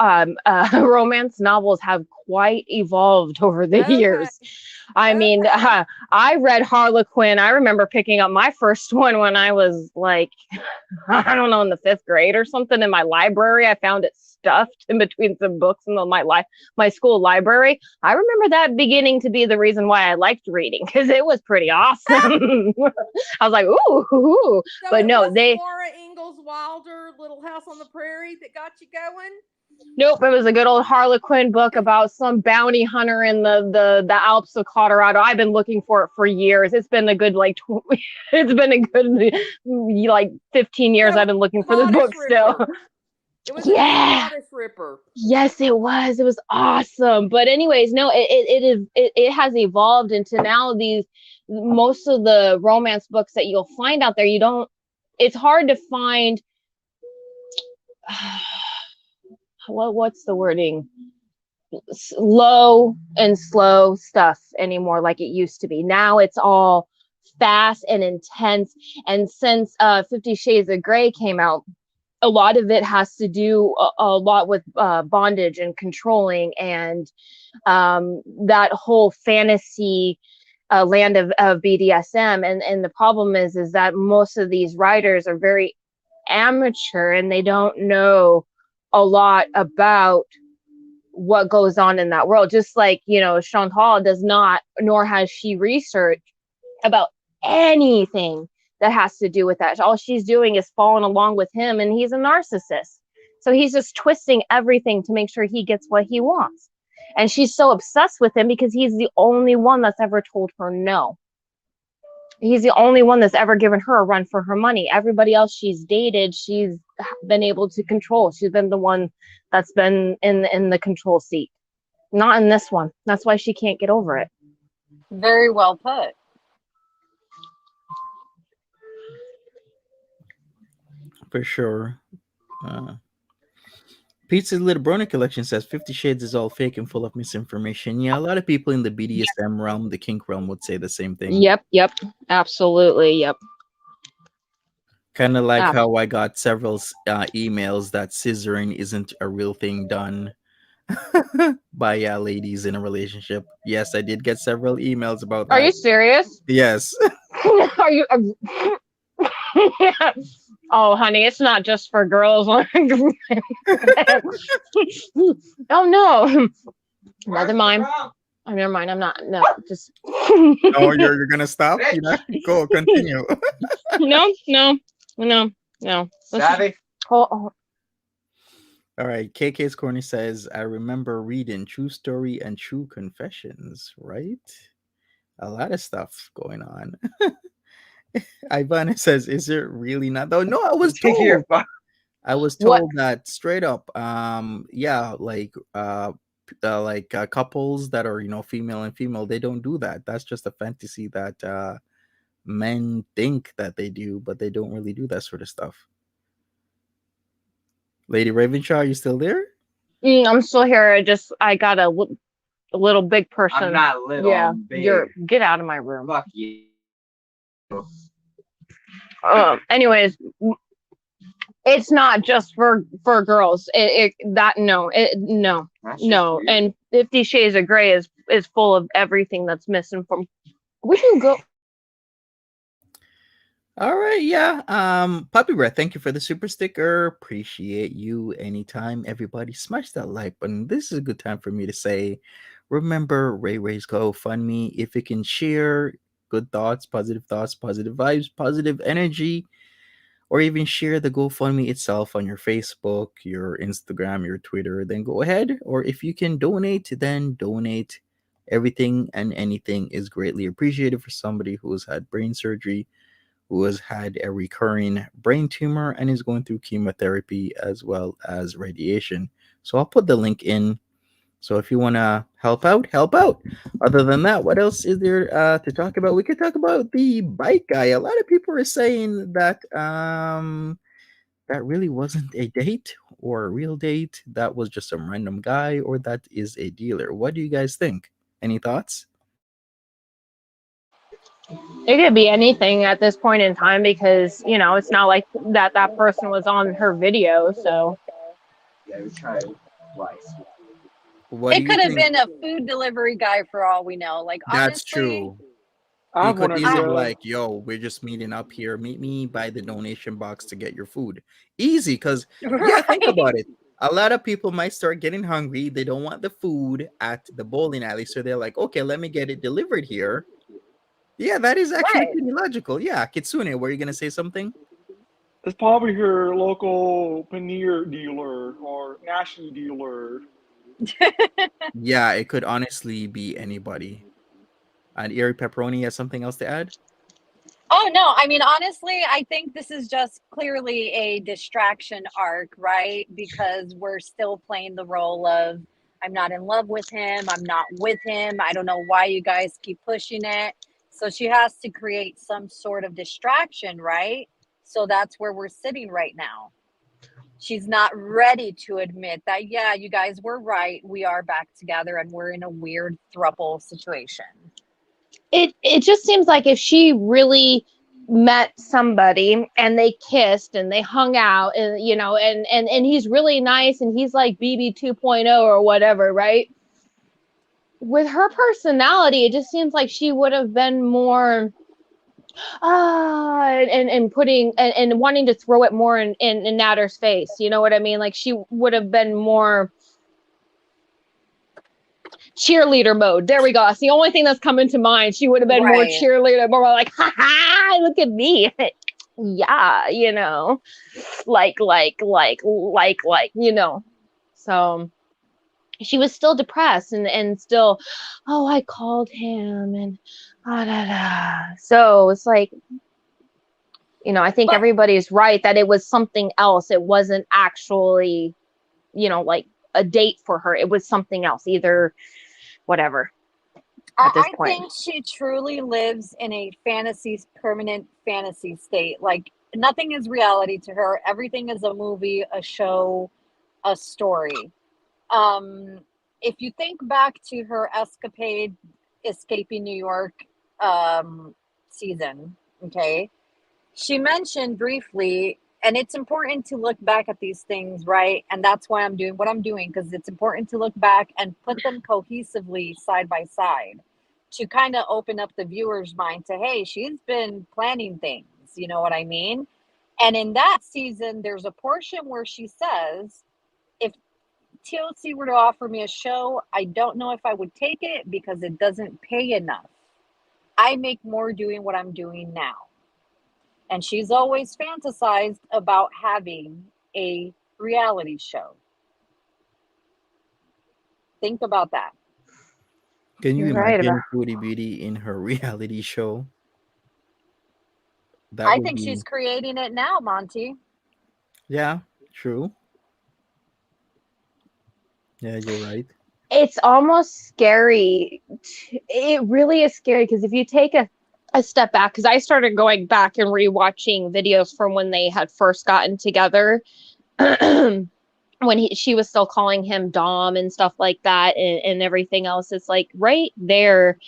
[SPEAKER 5] romance novels have quite evolved over the
[SPEAKER 6] Okay.
[SPEAKER 5] years. I mean,
[SPEAKER 6] Okay.
[SPEAKER 5] I read Harlequin. I remember picking up my first one when I was like, I don't know, in the 5th grade or something, in my library. I found it stuffed in between some books in my school library. I remember that beginning to be the reason why I liked reading, because it was pretty awesome. I was like, ooh,
[SPEAKER 6] So
[SPEAKER 5] but
[SPEAKER 6] it
[SPEAKER 5] no,
[SPEAKER 6] wasn't Laura Ingalls Wilder, Little House on the Prairie, that got you going?
[SPEAKER 5] nope, it was a good old Harlequin book about some bounty hunter in the Alps of Colorado. I've been looking for it for years. It's been a good it's been a good like 15 years
[SPEAKER 6] So
[SPEAKER 5] I've been looking
[SPEAKER 6] the
[SPEAKER 5] for this book
[SPEAKER 6] Bodice
[SPEAKER 5] still.
[SPEAKER 6] Ripper. It was
[SPEAKER 5] Yeah.
[SPEAKER 6] a Bodice Ripper.
[SPEAKER 5] Yes, it was. It was awesome. But anyways, no, it has evolved into now most of the romance books that you'll find out there, it's hard to find what's the wording? Low and slow stuff anymore like it used to be. Now it's all fast and intense. And since 50 Shades of Grey came out, a lot of it has to do a lot with bondage and controlling, and that whole fantasy land of BDSM. And the problem is that most of these writers are very amateur, and they don't know a lot about what goes on in that world. Just like, Chantal does not, nor has she researched about anything that has to do with that. All she's doing is following along with him, and he's a narcissist. So he's just twisting everything to make sure he gets what he wants. And she's so obsessed with him because he's the only one that's ever told her no. He's the only one that's ever given her a run for her money. Everybody else she's dated, she's been able to control. She's been the one that's been in the control seat. Not in this one. That's why she can't get over it.
[SPEAKER 4] Very well put.
[SPEAKER 2] For sure. Pizza's Little Brony Collection says 50 Shades is all fake and full of misinformation. Yeah, a lot of people in the BDSM realm, the kink realm, would say the same thing.
[SPEAKER 5] Yep, absolutely, yep.
[SPEAKER 2] Kind of like how I got several emails that scissoring isn't a real thing done by ladies in a relationship. Yes, I did get several emails about that.
[SPEAKER 5] Are you serious?
[SPEAKER 2] Yes.
[SPEAKER 5] Are you? Oh, honey, it's not just for girls. Oh no. Never mind. Oh, never mind. I'm not. No, just.
[SPEAKER 2] Oh, you're gonna stop? Go continue.
[SPEAKER 5] No.
[SPEAKER 3] Savvy?
[SPEAKER 5] Oh.
[SPEAKER 2] All right. KK's Corny says, I remember reading True Story and True Confessions, right? A lot of stuff going on. Ivana says, is it really not though? No, I was told. I was told that straight up. Couples that are, female and female, they don't do that. That's just a fantasy that men think that they do, but they don't really do that sort of stuff. Lady Ravenshaw, are you still there?
[SPEAKER 5] I'm still here. I got a little big person.
[SPEAKER 3] I'm not little.
[SPEAKER 5] Yeah,
[SPEAKER 3] I'm big.
[SPEAKER 5] get out of my room.
[SPEAKER 3] Fuck you.
[SPEAKER 5] Anyways, it's not just for girls. No. And 50 Shades of Grey is full of everything that's missing from. We can go.
[SPEAKER 2] All right, yeah. Puppy Breath, thank you for the super sticker. Appreciate you anytime. Everybody, smash that like button. This is a good time for me to say, remember Ray Ray's GoFundMe. If you can share, good thoughts, positive vibes, positive energy, or even share the GoFundMe itself on your Facebook, your Instagram, your Twitter, then go ahead. Or if you can donate, then donate. Everything and anything is greatly appreciated for somebody who has had brain surgery, who has had a recurring brain tumor, and is going through chemotherapy as well as radiation. So I'll put the link in. So if you want to help out, help out. Other than that, what else is there to talk about? We could talk about the bike guy. A lot of people are saying that that really wasn't a date or a real date. That was just some random guy, or that is a dealer. What do you guys think? Any thoughts?
[SPEAKER 5] It could be anything at this point in time because, you know, it's not like that person was on her video. So
[SPEAKER 2] What do
[SPEAKER 4] It
[SPEAKER 2] you
[SPEAKER 4] could have
[SPEAKER 2] think?
[SPEAKER 4] been a food delivery guy for all we know. Like,
[SPEAKER 2] That's
[SPEAKER 4] honestly,
[SPEAKER 2] true.
[SPEAKER 3] I
[SPEAKER 2] He
[SPEAKER 3] have one
[SPEAKER 2] could easily be
[SPEAKER 3] idea.
[SPEAKER 2] like, yo, we're just meeting up here. Meet me by the donation box to get your food. Easy, because, yeah, think
[SPEAKER 4] right?
[SPEAKER 2] about it. A lot of people might start getting hungry. They don't want the food at the bowling alley. So they're like, okay, let me get it delivered here. Yeah, that is actually
[SPEAKER 4] Right.
[SPEAKER 2] pretty logical. Yeah, Kitsune, were you going to say something?
[SPEAKER 3] It's probably her local paneer dealer or nashi dealer.
[SPEAKER 2] Yeah, it could honestly be anybody. And Erie Pepperoni has something else to add?
[SPEAKER 4] Oh no, I mean honestly, I think this is just clearly a distraction arc, right? Because we're still playing the role of I'm not in love with him, I'm not with him. I don't know why you guys keep pushing it. So she has to create some sort of distraction, right? So that's where we're sitting right now. She's not ready to admit that, yeah, you guys were right. We are back together and we're in a weird throuple situation.
[SPEAKER 5] it just seems like if she really met somebody and they kissed and they hung out and, you know, and he's really nice and he's like BB 2.0 or whatever, right? With her personality, it just seems like she would have been more and putting and wanting to throw it more in Natter's face. You know what I mean? Like she would have been more cheerleader mode. There we go. That's the only thing that's coming to mind. She would have been more
[SPEAKER 4] Right.
[SPEAKER 5] cheerleader, more like, ha ha, look at me. Yeah, you know, like, you know. So she was still depressed and still, oh, I called him and da, da. So it's like, you know, I think
[SPEAKER 4] But
[SPEAKER 5] everybody's right that it was something else. It wasn't actually, you know, like a date for her. It was something else, either whatever at this
[SPEAKER 4] I
[SPEAKER 5] point.
[SPEAKER 4] think she truly lives in a permanent fantasy state. Like nothing is reality to her. Everything is a movie, a show, a story. Um, if you think back to her escapade escaping New York season, okay, she mentioned briefly, and it's important to look back at these things, right? And that's why I'm doing what I'm doing, because it's important to look back and put them cohesively side by side to kind of open up the viewer's mind to, hey, she's been planning things, you know what I mean? And in that season, there's a portion where she says, if TLC were to offer me a show, I don't know if I would take it because it doesn't pay enough. I make more doing what I'm doing now. And she's always fantasized about having a reality show. Think about that.
[SPEAKER 2] Can you
[SPEAKER 5] You're right about.
[SPEAKER 2] imagine Foodie Beauty in her reality show? That
[SPEAKER 4] I
[SPEAKER 2] would
[SPEAKER 4] think
[SPEAKER 2] be,
[SPEAKER 4] she's creating it now, Monty.
[SPEAKER 2] yeah, true. Yeah, you're right.
[SPEAKER 5] It's almost scary. It really is scary because if you take a step back, because I started going back and rewatching videos from when they had first gotten together, when she was still calling him Dom and stuff like that, and everything else. It's like right there,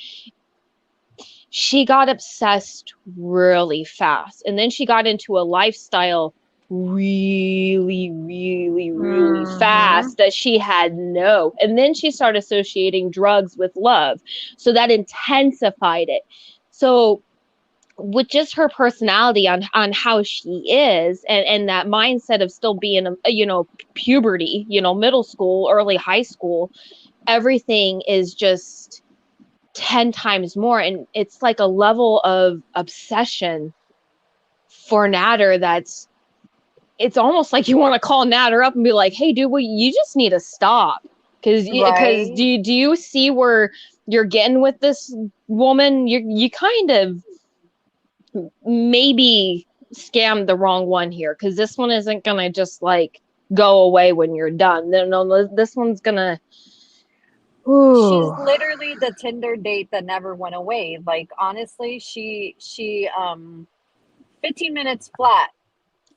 [SPEAKER 5] she got obsessed really fast, and then she got into a lifestyle really
[SPEAKER 4] Mm-hmm.
[SPEAKER 5] fast that she had no, and then she started associating drugs with love, so that intensified it. So with just her personality on how she is, and that mindset of still being a, you know, puberty, you know, middle school, early high school, everything is just 10 times more. And it's like a level of obsession for Natter that's, it's almost like you want to call Natter up and be like, hey, dude, well, you just need to stop. Because
[SPEAKER 4] Right.
[SPEAKER 5] do you see where you're getting with this woman? You kind of maybe scammed the wrong one here, because this one isn't going to just like go away when you're done. No, this one's going to...
[SPEAKER 4] She's literally the Tinder date that never went away. Like, honestly, she 15 minutes flat.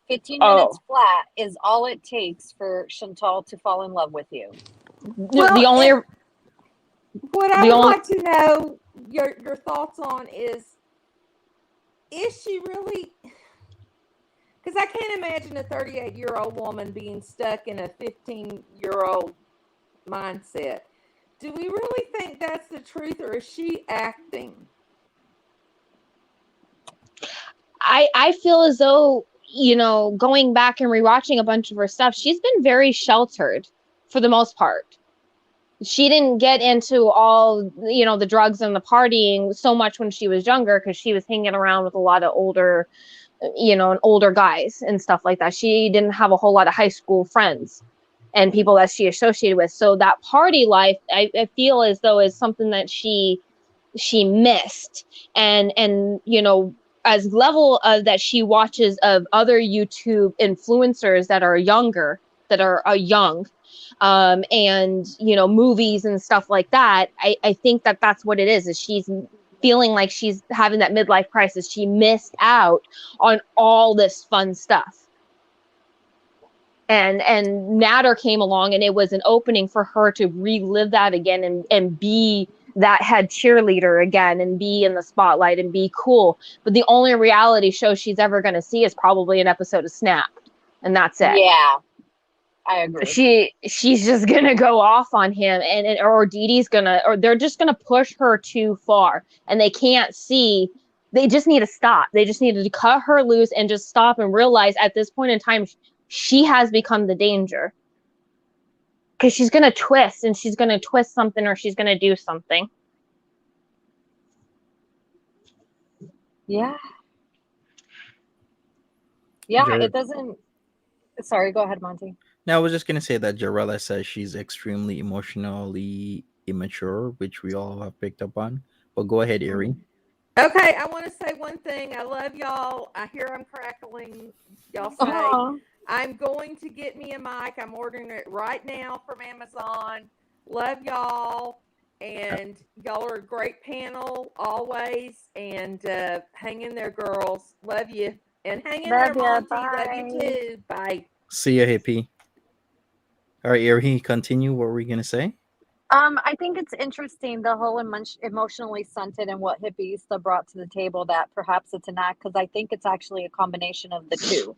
[SPEAKER 4] 15 minutes flat is all it takes for Chantal to fall in love with you.
[SPEAKER 6] Well,
[SPEAKER 5] the only...
[SPEAKER 6] What I
[SPEAKER 5] The
[SPEAKER 6] would
[SPEAKER 5] only-
[SPEAKER 6] like to know your thoughts on is she really? Because I can't imagine a 38-year-old woman being stuck in a 15-year-old mindset. Do we really think that's the truth, or is she acting?
[SPEAKER 5] I feel as though, you know, going back and rewatching a bunch of her stuff, she's been very sheltered for the most part. She didn't get into all, you know, the drugs and the partying so much when she was younger, because she was hanging around with a lot of older, you know, and older guys and stuff like that. She didn't have a whole lot of high school friends and people that she associated with. So that party life, I feel as though is something that she missed. And you know, as level of that she watches of other YouTube influencers that are younger, that are young, and you know, movies and stuff like that, I think that that's what it is she's feeling like she's having that midlife crisis. She missed out on all this fun stuff. And Natter came along, and it was an opening for her to relive that again and be that head cheerleader again, and be in the spotlight and be cool. But the only reality show she's ever going to see is probably an episode of Snapped, and that's it.
[SPEAKER 4] Yeah, I agree.
[SPEAKER 5] She's just gonna go off on him, or Dee Dee's gonna, or they're just gonna push her too far, and they can't see. They just need to stop. They just need to cut her loose and just stop and realize at this point in time, she has become the danger. Because she's gonna twist, and she's gonna twist something, or she's gonna do something.
[SPEAKER 4] Yeah. Yeah,
[SPEAKER 2] Jer-
[SPEAKER 4] it doesn't. Sorry, go ahead, Monty.
[SPEAKER 2] Now, I was just gonna say that Jarella says she's extremely emotionally immature, which we all have picked up on. But go ahead, Erie.
[SPEAKER 6] Okay, I want to say one thing. I love y'all. I hear I'm crackling. Y'all say
[SPEAKER 4] Aw.
[SPEAKER 6] I'm going to get me a mic. I'm ordering it right now from Amazon. Love y'all. And y'all are a great panel always. And hang in there, girls. Love you. And hang in
[SPEAKER 4] Love
[SPEAKER 6] there,
[SPEAKER 4] ya.
[SPEAKER 6] Monty. Love you
[SPEAKER 4] Bye.
[SPEAKER 6] too. Bye.
[SPEAKER 2] See ya, hippie. All right, Erie, continue. What were we gonna say?
[SPEAKER 4] I think it's interesting, the whole emotionally stunted and what Hippiesta brought to the table, that perhaps it's an act, because I think it's actually a combination of the two.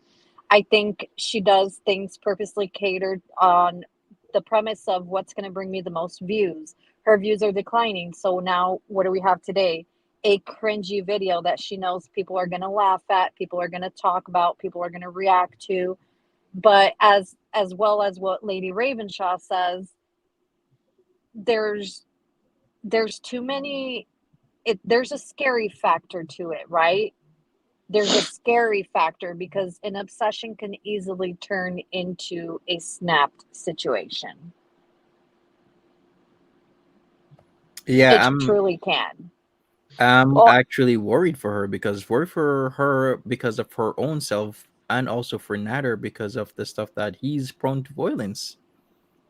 [SPEAKER 4] I think she does things purposely catered on the premise of what's going to bring me the most views. Her views are declining. So now what do we have today? A cringy video that she knows people are going to laugh at, people are going to talk about, people are going to react to. But as well as what Lady Ravenshaw says, there's too many, there's a scary factor to it, right? There's a scary factor because an obsession can easily turn into a snapped situation.
[SPEAKER 2] Yeah,
[SPEAKER 4] It truly can.
[SPEAKER 2] I'm
[SPEAKER 4] Well,
[SPEAKER 2] actually worried for her because of her own self, and also for Natter because of the stuff that he's prone to violence.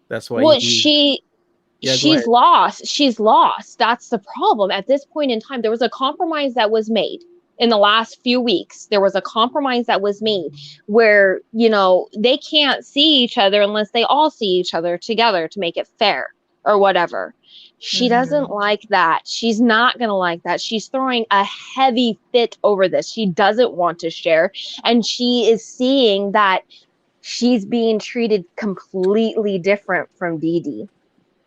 [SPEAKER 2] That's why
[SPEAKER 5] Well,
[SPEAKER 2] he's go
[SPEAKER 5] she's
[SPEAKER 2] ahead.
[SPEAKER 5] lost. She's lost. That's the problem. At this point in time, there was a compromise that was made in the last few weeks. There was a compromise that was made where, you know, they can't see each other unless they all see each other together to make it fair or whatever. She doesn't like that. She's not going to like that. She's throwing a heavy fit over this. She doesn't want to share. And she is seeing that she's being treated completely different from Dee Dee.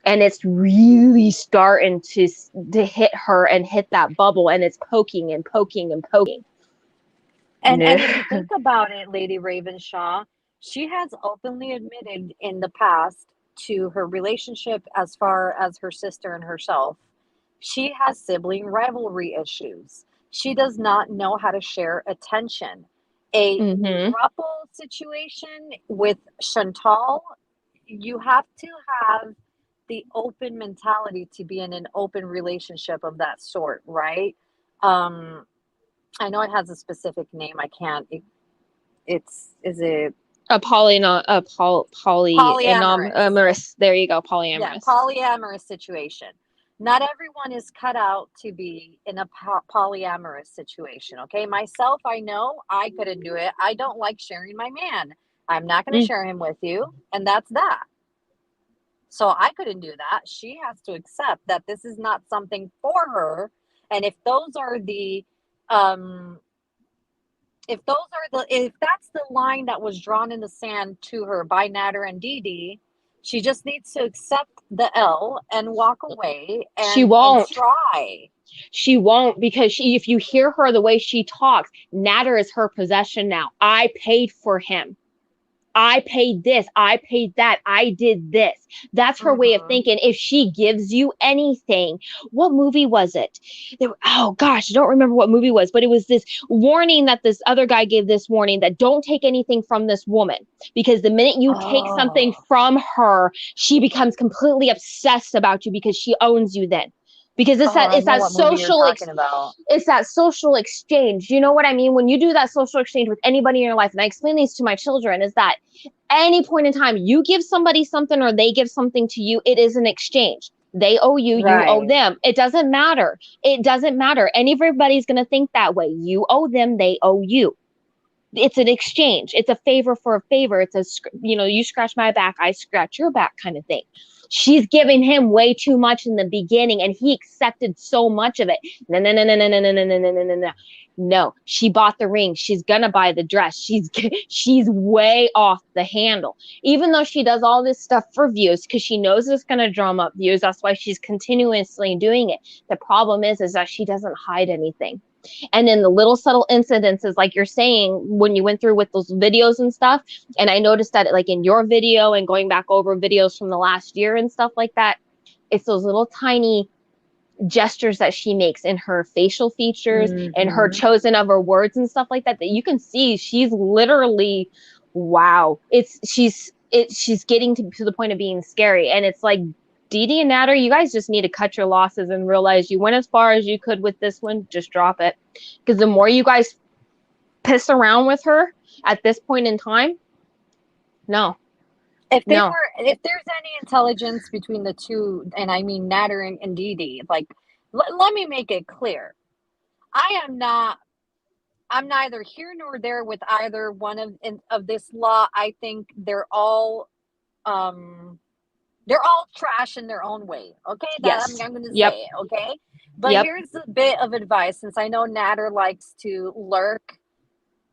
[SPEAKER 5] And it's really starting to hit her and hit that bubble, and it's poking and poking and poking.
[SPEAKER 4] and if you think about it, Lady Ravenshaw, she has openly admitted in the past to her relationship as far as her sister and herself. She has sibling rivalry issues. She does not know how to share attention. A
[SPEAKER 5] Mm-hmm.
[SPEAKER 4] throuple situation with Chantal, you have to have the open mentality to be in an open relationship of that sort, right? Um, I know it has a specific name. I can't. Is it
[SPEAKER 5] A
[SPEAKER 4] polyamorous?
[SPEAKER 5] polyamorous. There you go,
[SPEAKER 4] Yeah,
[SPEAKER 5] polyamorous.
[SPEAKER 4] polyamorous situation. Not everyone is cut out to be in a polyamorous situation. Okay, myself, I know I couldn't do it. I don't like sharing my man. I'm not going to
[SPEAKER 5] Mm.
[SPEAKER 4] share him with you, and that's that. So I couldn't do that. She has to accept that this is not something for her. And um, if that's the line that was drawn in the sand to her by Natter and Dee Dee, she just needs to accept the L and walk away
[SPEAKER 5] She
[SPEAKER 4] and
[SPEAKER 5] won't.
[SPEAKER 4] try.
[SPEAKER 5] She won't, because if you hear her the way she talks, Natter is her possession now. I paid for him. I paid this. I paid that. I did this. That's her way of
[SPEAKER 4] Mm-hmm.
[SPEAKER 5] thinking. If she gives you anything, what movie was it? Oh gosh, I don't remember what movie it was, but it was this warning that this other guy gave, this warning that don't take anything from this woman, because the minute you take something
[SPEAKER 4] Oh,
[SPEAKER 5] from her, she becomes completely obsessed about you because she owns you then. Because
[SPEAKER 4] I
[SPEAKER 5] it's
[SPEAKER 4] know
[SPEAKER 5] that
[SPEAKER 4] what movie you're
[SPEAKER 5] social
[SPEAKER 4] talking about.
[SPEAKER 5] it's that social exchange. You know what I mean? When you do that social exchange with anybody in your life, and I explain these to my children, is that any point in time you give somebody something or they give something to you, it is an exchange. They owe you, you owe
[SPEAKER 4] Right.
[SPEAKER 5] them. It doesn't matter. It doesn't matter. And everybody's going to think that way. You owe them, they owe you. It's an exchange. It's a favor for a favor. It's a, you scratch my back, I scratch your back kind of thing. She's giving him way too much in the beginning, and he accepted so much of it. No, no, no, no, no, no, no, no, no, no, no, no, no. No, she bought the ring. She's gonna buy the dress. She's way off the handle. Even though she does all this stuff for views, because she knows it's gonna drum up views. That's why she's continuously doing it. The problem is that she doesn't hide anything. And then the little subtle incidences, like you're saying, when you went through with those videos and stuff, and I noticed that like in your video and going back over videos from the last year and stuff like that, it's those little tiny gestures that she makes in her facial features and her
[SPEAKER 4] Mm-hmm.
[SPEAKER 5] chosen of her words and stuff like that, that you can see she's literally, wow, she's getting to the point of being scary. And it's like, Dee Dee and Natter, you guys just need to cut your losses and realize you went as far as you could with this one. Just drop it, because the more you guys piss around with her at this point in time, no.
[SPEAKER 4] If
[SPEAKER 5] No.
[SPEAKER 4] if there's any intelligence between the two, and I mean Natter and Dee Dee, like, let me make it clear. I'm neither here nor there with either one of this law. I think um they're all trash in their own way. Okay, that
[SPEAKER 5] Yes.
[SPEAKER 4] I'm going to
[SPEAKER 5] Yep.
[SPEAKER 4] say it. Okay, but
[SPEAKER 5] Yep.
[SPEAKER 4] here's a bit of advice, since I know Natter likes to lurk.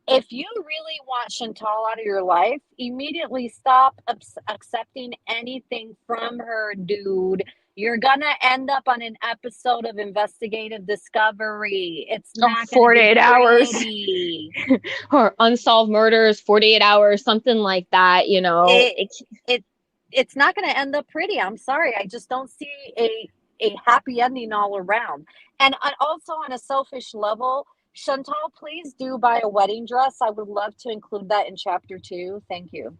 [SPEAKER 4] If you really want Chantal out of your life, immediately stop accepting anything from her, dude. You're gonna end up on an episode of Investigative Discovery. It's
[SPEAKER 5] Oh,
[SPEAKER 4] not gonna be
[SPEAKER 5] 48 hours.
[SPEAKER 4] pretty.
[SPEAKER 5] Or unsolved murders, 48 hours, something like that,
[SPEAKER 4] It it it's not gonna end up pretty. I'm sorry. I just don't see a happy ending all around. And also on a selfish level, Chantal, please do buy a wedding dress. I would love to include that in chapter 2. Thank you.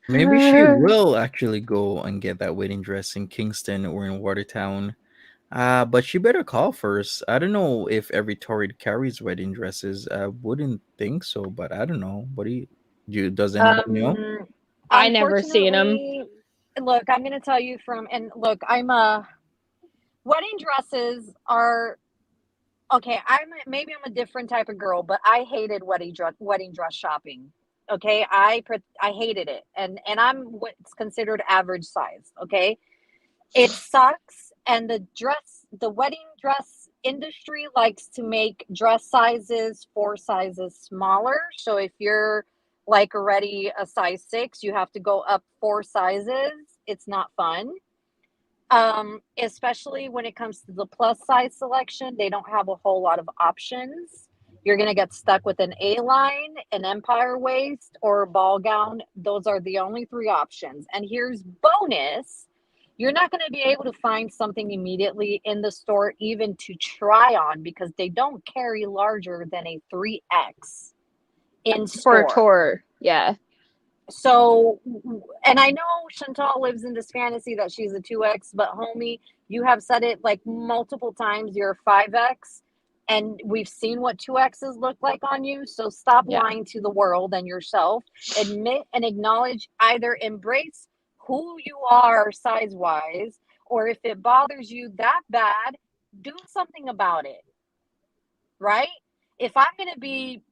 [SPEAKER 2] Maybe she will actually go and get that wedding dress in Kingston or in Watertown. But she better call first. I don't know if every Torrid carries wedding dresses. I wouldn't think so, but I don't know. Does anybody know?
[SPEAKER 4] Um,
[SPEAKER 5] I never seen them.
[SPEAKER 4] Unfortunately, look, I'm going to tell you and look, wedding dresses are okay. Maybe I'm a different type of girl, but I hated wedding dress shopping. Okay, I hated it, and I'm what's considered average size. Okay, it sucks, and the wedding dress industry likes to make dress sizes 4 sizes smaller. So if you're like already a size 6, you have to go up 4 sizes. It's not fun. Especially when it comes to the plus size selection, they don't have a whole lot of options. You're going to get stuck with an A-line, an empire waist, or a ball gown. Those are the only 3 options. And here's bonus. You're not going to be able to find something immediately in the store even to try on because they don't carry larger than a 3X in
[SPEAKER 5] For a
[SPEAKER 4] store.
[SPEAKER 5] tour. Yeah.
[SPEAKER 4] So, and I know Chantal lives in this fantasy that she's a 2X, but homie, you have said it like multiple times, you're a 5X, and we've seen what 2Xs look like on you. So stop
[SPEAKER 5] Yeah.
[SPEAKER 4] lying to the world and yourself. Admit and acknowledge, either embrace who you are size-wise, or if it bothers you that bad, do something about it, right? If I'm going to be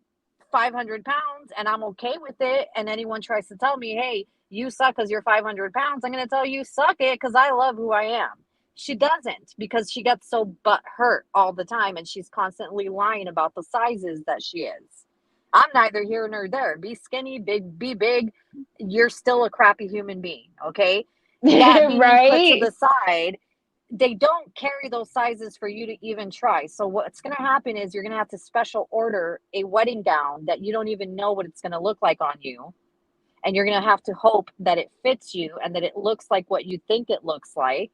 [SPEAKER 4] 500 pounds and I'm okay with it, and anyone tries to tell me, hey, you suck because you're 500 pounds, I'm going to tell you, suck it, because I love who I am. She doesn't, because she gets so butt hurt all the time, and she's constantly lying about the sizes that she is. I'm neither here nor there. Be skinny, be big. You're still a crappy human being, okay? That being put to
[SPEAKER 5] Right.
[SPEAKER 4] the side, they don't carry those sizes for you to even try. So what's going to happen is you're going to have to special order a wedding gown that you don't even know what it's going to look like on you. And you're going to have to hope that it fits you and that it looks like what you think it looks like,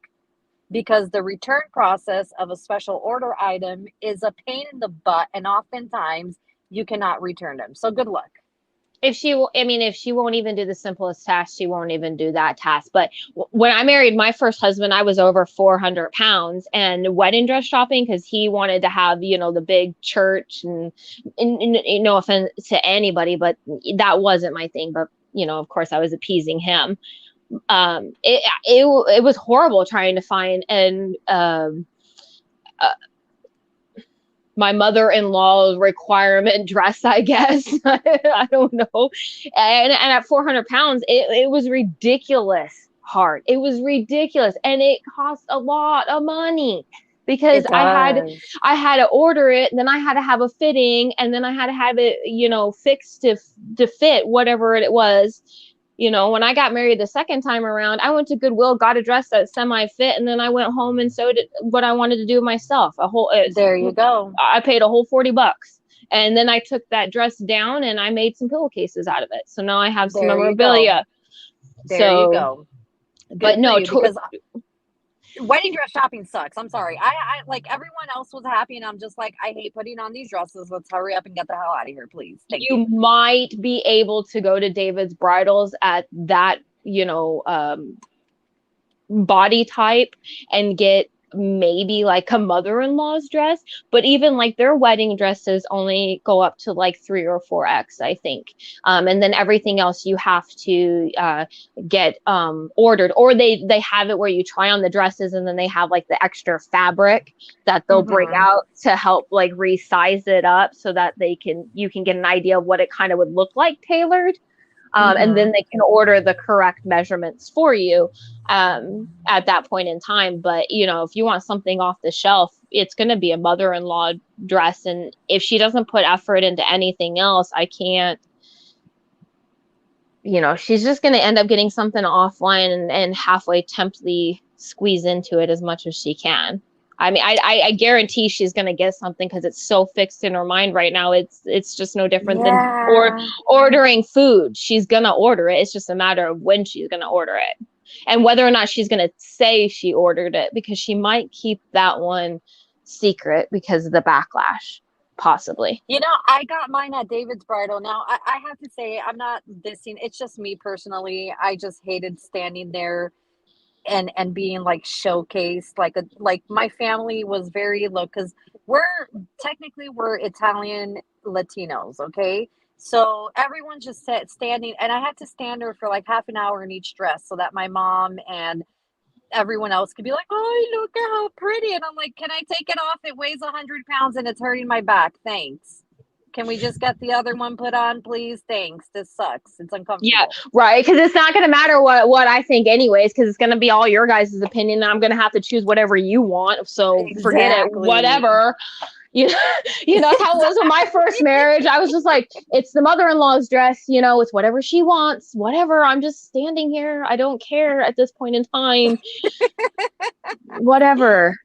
[SPEAKER 4] because the return process of a special order item is a pain in the butt, and oftentimes you cannot return them. So good luck.
[SPEAKER 5] If she won't even do the simplest task, she won't even do that task. But when I married my first husband, I was over 400 pounds, and wedding dress shopping, because he wanted to have, the big church, and no offense to anybody, but that wasn't my thing. But, of course I was appeasing him. It was horrible trying to find my mother-in-law requirement dress, I guess. I don't know. And at 400 pounds, it was ridiculous hard. It was ridiculous. And it cost a lot of money, because I had to order it, and then I had to have a fitting, and then I had to have it, fixed to fit whatever it was. When I got married the second time around, I went to Goodwill, got a dress that semi-fit, and then I went home and sewed it what I wanted to do myself.
[SPEAKER 4] There you go.
[SPEAKER 5] I paid a whole $40, and then I took that dress down and I made some pillowcases out of it. So now I have some
[SPEAKER 4] There you
[SPEAKER 5] memorabilia.
[SPEAKER 4] There you go. Good
[SPEAKER 5] But no,
[SPEAKER 4] for you, because wedding dress shopping sucks. I'm sorry. I like, everyone else was happy, and I'm just like, I hate putting on these dresses. Let's hurry up and get the hell out of here, please. Thank you.
[SPEAKER 5] You might be able to go to David's Bridals at that, body type and get maybe like a mother-in-law's dress, but even like their wedding dresses only go up to like 3 or 4X, I think. And then everything else you have to get ordered, or they have it where you try on the dresses, and then they have like the extra fabric that they'll bring out to help like resize it up, so that you can get an idea of what it kind of would look like tailored. And then they can order the correct measurements for you at that point in time. But, if you want something off the shelf, it's going to be a mother-in-law dress. And if she doesn't put effort into anything else, I can't, she's just going to end up getting something offline and halfway temptly squeeze into it as much as she can. I mean, I guarantee she's going to get something, because it's so fixed in her mind right now. It's just no different than ordering food. She's going to order it. It's just a matter of when she's going to order it, and whether or not she's going to say she ordered it, because she might keep that one secret because of the backlash, possibly.
[SPEAKER 4] I got mine at David's Bridal. Now, I have to say, I'm not dissing. It's just me personally. I just hated standing there and being like showcased, like my family was very low, because we're Italian Latinos, okay? So everyone's just standing, and I had to stand there for like half an hour in each dress, so that my mom and everyone else could be like, oh, look at how pretty. And I'm like, can I take it off? It weighs 100 pounds and it's hurting my back. Thanks. Can we just get the other one put on, please? Thanks. This sucks. It's uncomfortable.
[SPEAKER 5] Yeah, right. Because it's not going to matter what I think anyways, because it's going to be all your guys' opinion, and I'm going to have to choose whatever you want. So forget it. Whatever. That's how it was with my first marriage. I was just like, it's the mother-in-law's dress. It's whatever she wants. Whatever. I'm just standing here. I don't care at this point in time. Whatever.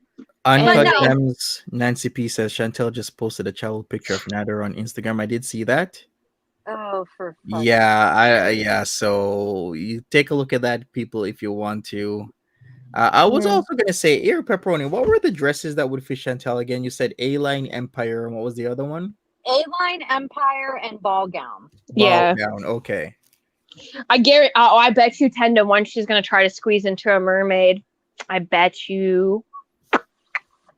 [SPEAKER 2] Uncut
[SPEAKER 4] no.
[SPEAKER 2] Gems, Nancy P says Chantel just posted a child picture of Nader on Instagram. I did see that.
[SPEAKER 4] Oh, for fuck's
[SPEAKER 2] Yeah,
[SPEAKER 4] sake.
[SPEAKER 2] yeah. So you take a look at that, people, if you want to. I was
[SPEAKER 5] Mhm.
[SPEAKER 2] also gonna say, Ear Pepperoni. What were the dresses that would fit Chantel again? You said A-line Empire, and what was the other one?
[SPEAKER 4] A-line, Empire, and ball gown.
[SPEAKER 2] Ball
[SPEAKER 5] Yeah.
[SPEAKER 2] gown. Okay.
[SPEAKER 5] I bet you 10 to 1 she's gonna try to squeeze into a mermaid. I bet you.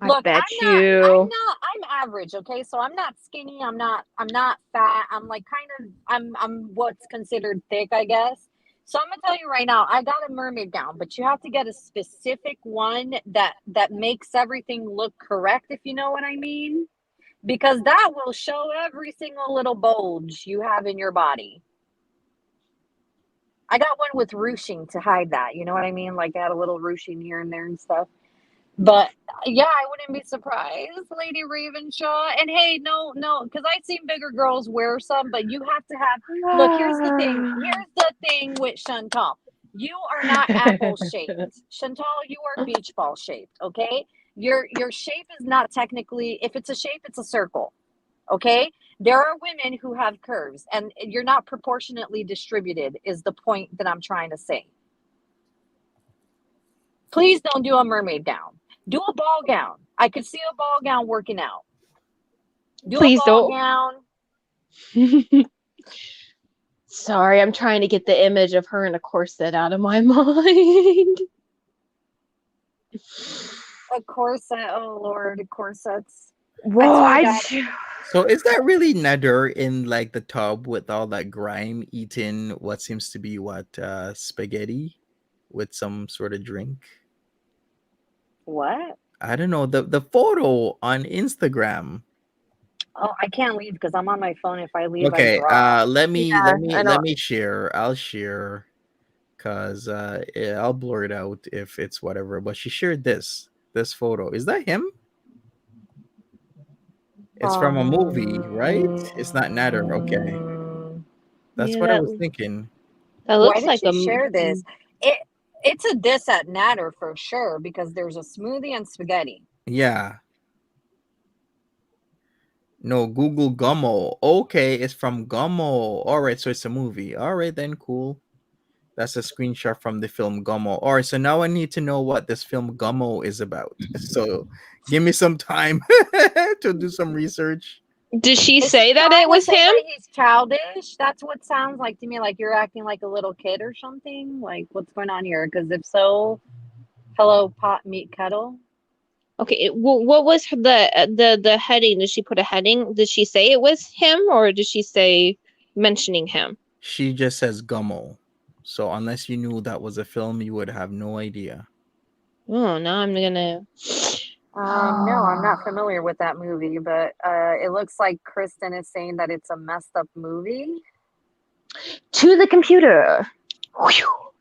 [SPEAKER 4] Look,
[SPEAKER 5] you.
[SPEAKER 4] I'm average, okay? So I'm not skinny, I'm not fat. I'm like kind of I'm what's considered thick, I guess. So I'm gonna tell you right now, I got a mermaid gown, but you have to get a specific one that makes everything look correct, if you know what I mean. Because that will show every single little bulge you have in your body. I got one with ruching to hide that, you know what I mean? Like I had a little ruching here and there and stuff. But yeah, I wouldn't be surprised, Lady Ravenshaw. And hey, no, because I've seen bigger girls wear some, but you have to have. Look, here's the thing. Here's the thing with Chantal. You are not apple shaped. Chantal, you are beach ball shaped. Okay, your shape is not technically. If it's a shape, it's a circle. Okay, there are women who have curves, and you're not proportionately distributed. Is the point that I'm trying to say? Please don't do a mermaid gown. Do a ball gown. I could see a ball gown working out. Do
[SPEAKER 5] Please
[SPEAKER 4] a ball
[SPEAKER 5] don't.
[SPEAKER 4] gown.
[SPEAKER 5] Sorry, I'm trying to get the image of her in a corset out of my mind.
[SPEAKER 4] A corset. Oh Lord, corsets.
[SPEAKER 5] Whoa,
[SPEAKER 4] I swear to God.
[SPEAKER 2] So is that really Nader in like the tub with all that grime eating what seems to be spaghetti with some sort of drink?
[SPEAKER 4] What?
[SPEAKER 2] I don't know. The photo on Instagram.
[SPEAKER 4] Oh, I can't leave because I'm on my phone. If I leave, I
[SPEAKER 2] Okay,
[SPEAKER 4] drop.
[SPEAKER 2] let me
[SPEAKER 5] Yeah, I know.
[SPEAKER 2] share. I'll share because I'll blur it out if it's whatever. But she shared this photo. Is that him? It's from a movie, right? It's not Nader. Okay, that's
[SPEAKER 5] Yeah,
[SPEAKER 2] what I was thinking.
[SPEAKER 5] that
[SPEAKER 4] Why
[SPEAKER 5] looks
[SPEAKER 4] did
[SPEAKER 5] like
[SPEAKER 4] she share this? It's a diss at Natter for sure because there's a smoothie and spaghetti.
[SPEAKER 2] Yeah. No, Google Gummo. Okay, it's from Gummo. All right, so it's a movie. All right, then cool. That's a screenshot from the film Gummo. All right, so now I need to know what this film Gummo is about. So give me some time to do some research.
[SPEAKER 5] Did she
[SPEAKER 4] Is
[SPEAKER 5] say
[SPEAKER 4] she
[SPEAKER 5] that
[SPEAKER 4] trying
[SPEAKER 5] it
[SPEAKER 4] to
[SPEAKER 5] was
[SPEAKER 4] say
[SPEAKER 5] him?
[SPEAKER 4] that he's childish? That's what sounds like to me. Like you're acting like a little kid or something. Like what's going on here? Because if so, hello, pot meat kettle.
[SPEAKER 5] Okay, what was the heading? Did she put a heading? Did she say it was him, or did she say mentioning him?
[SPEAKER 2] She just says Gummo. So unless you knew that was a film, you would have no idea.
[SPEAKER 5] Oh, now I'm gonna.
[SPEAKER 4] No, I'm not familiar with that movie, but it looks like Kristen is saying that it's a messed up movie.
[SPEAKER 5] To the computer. Whew.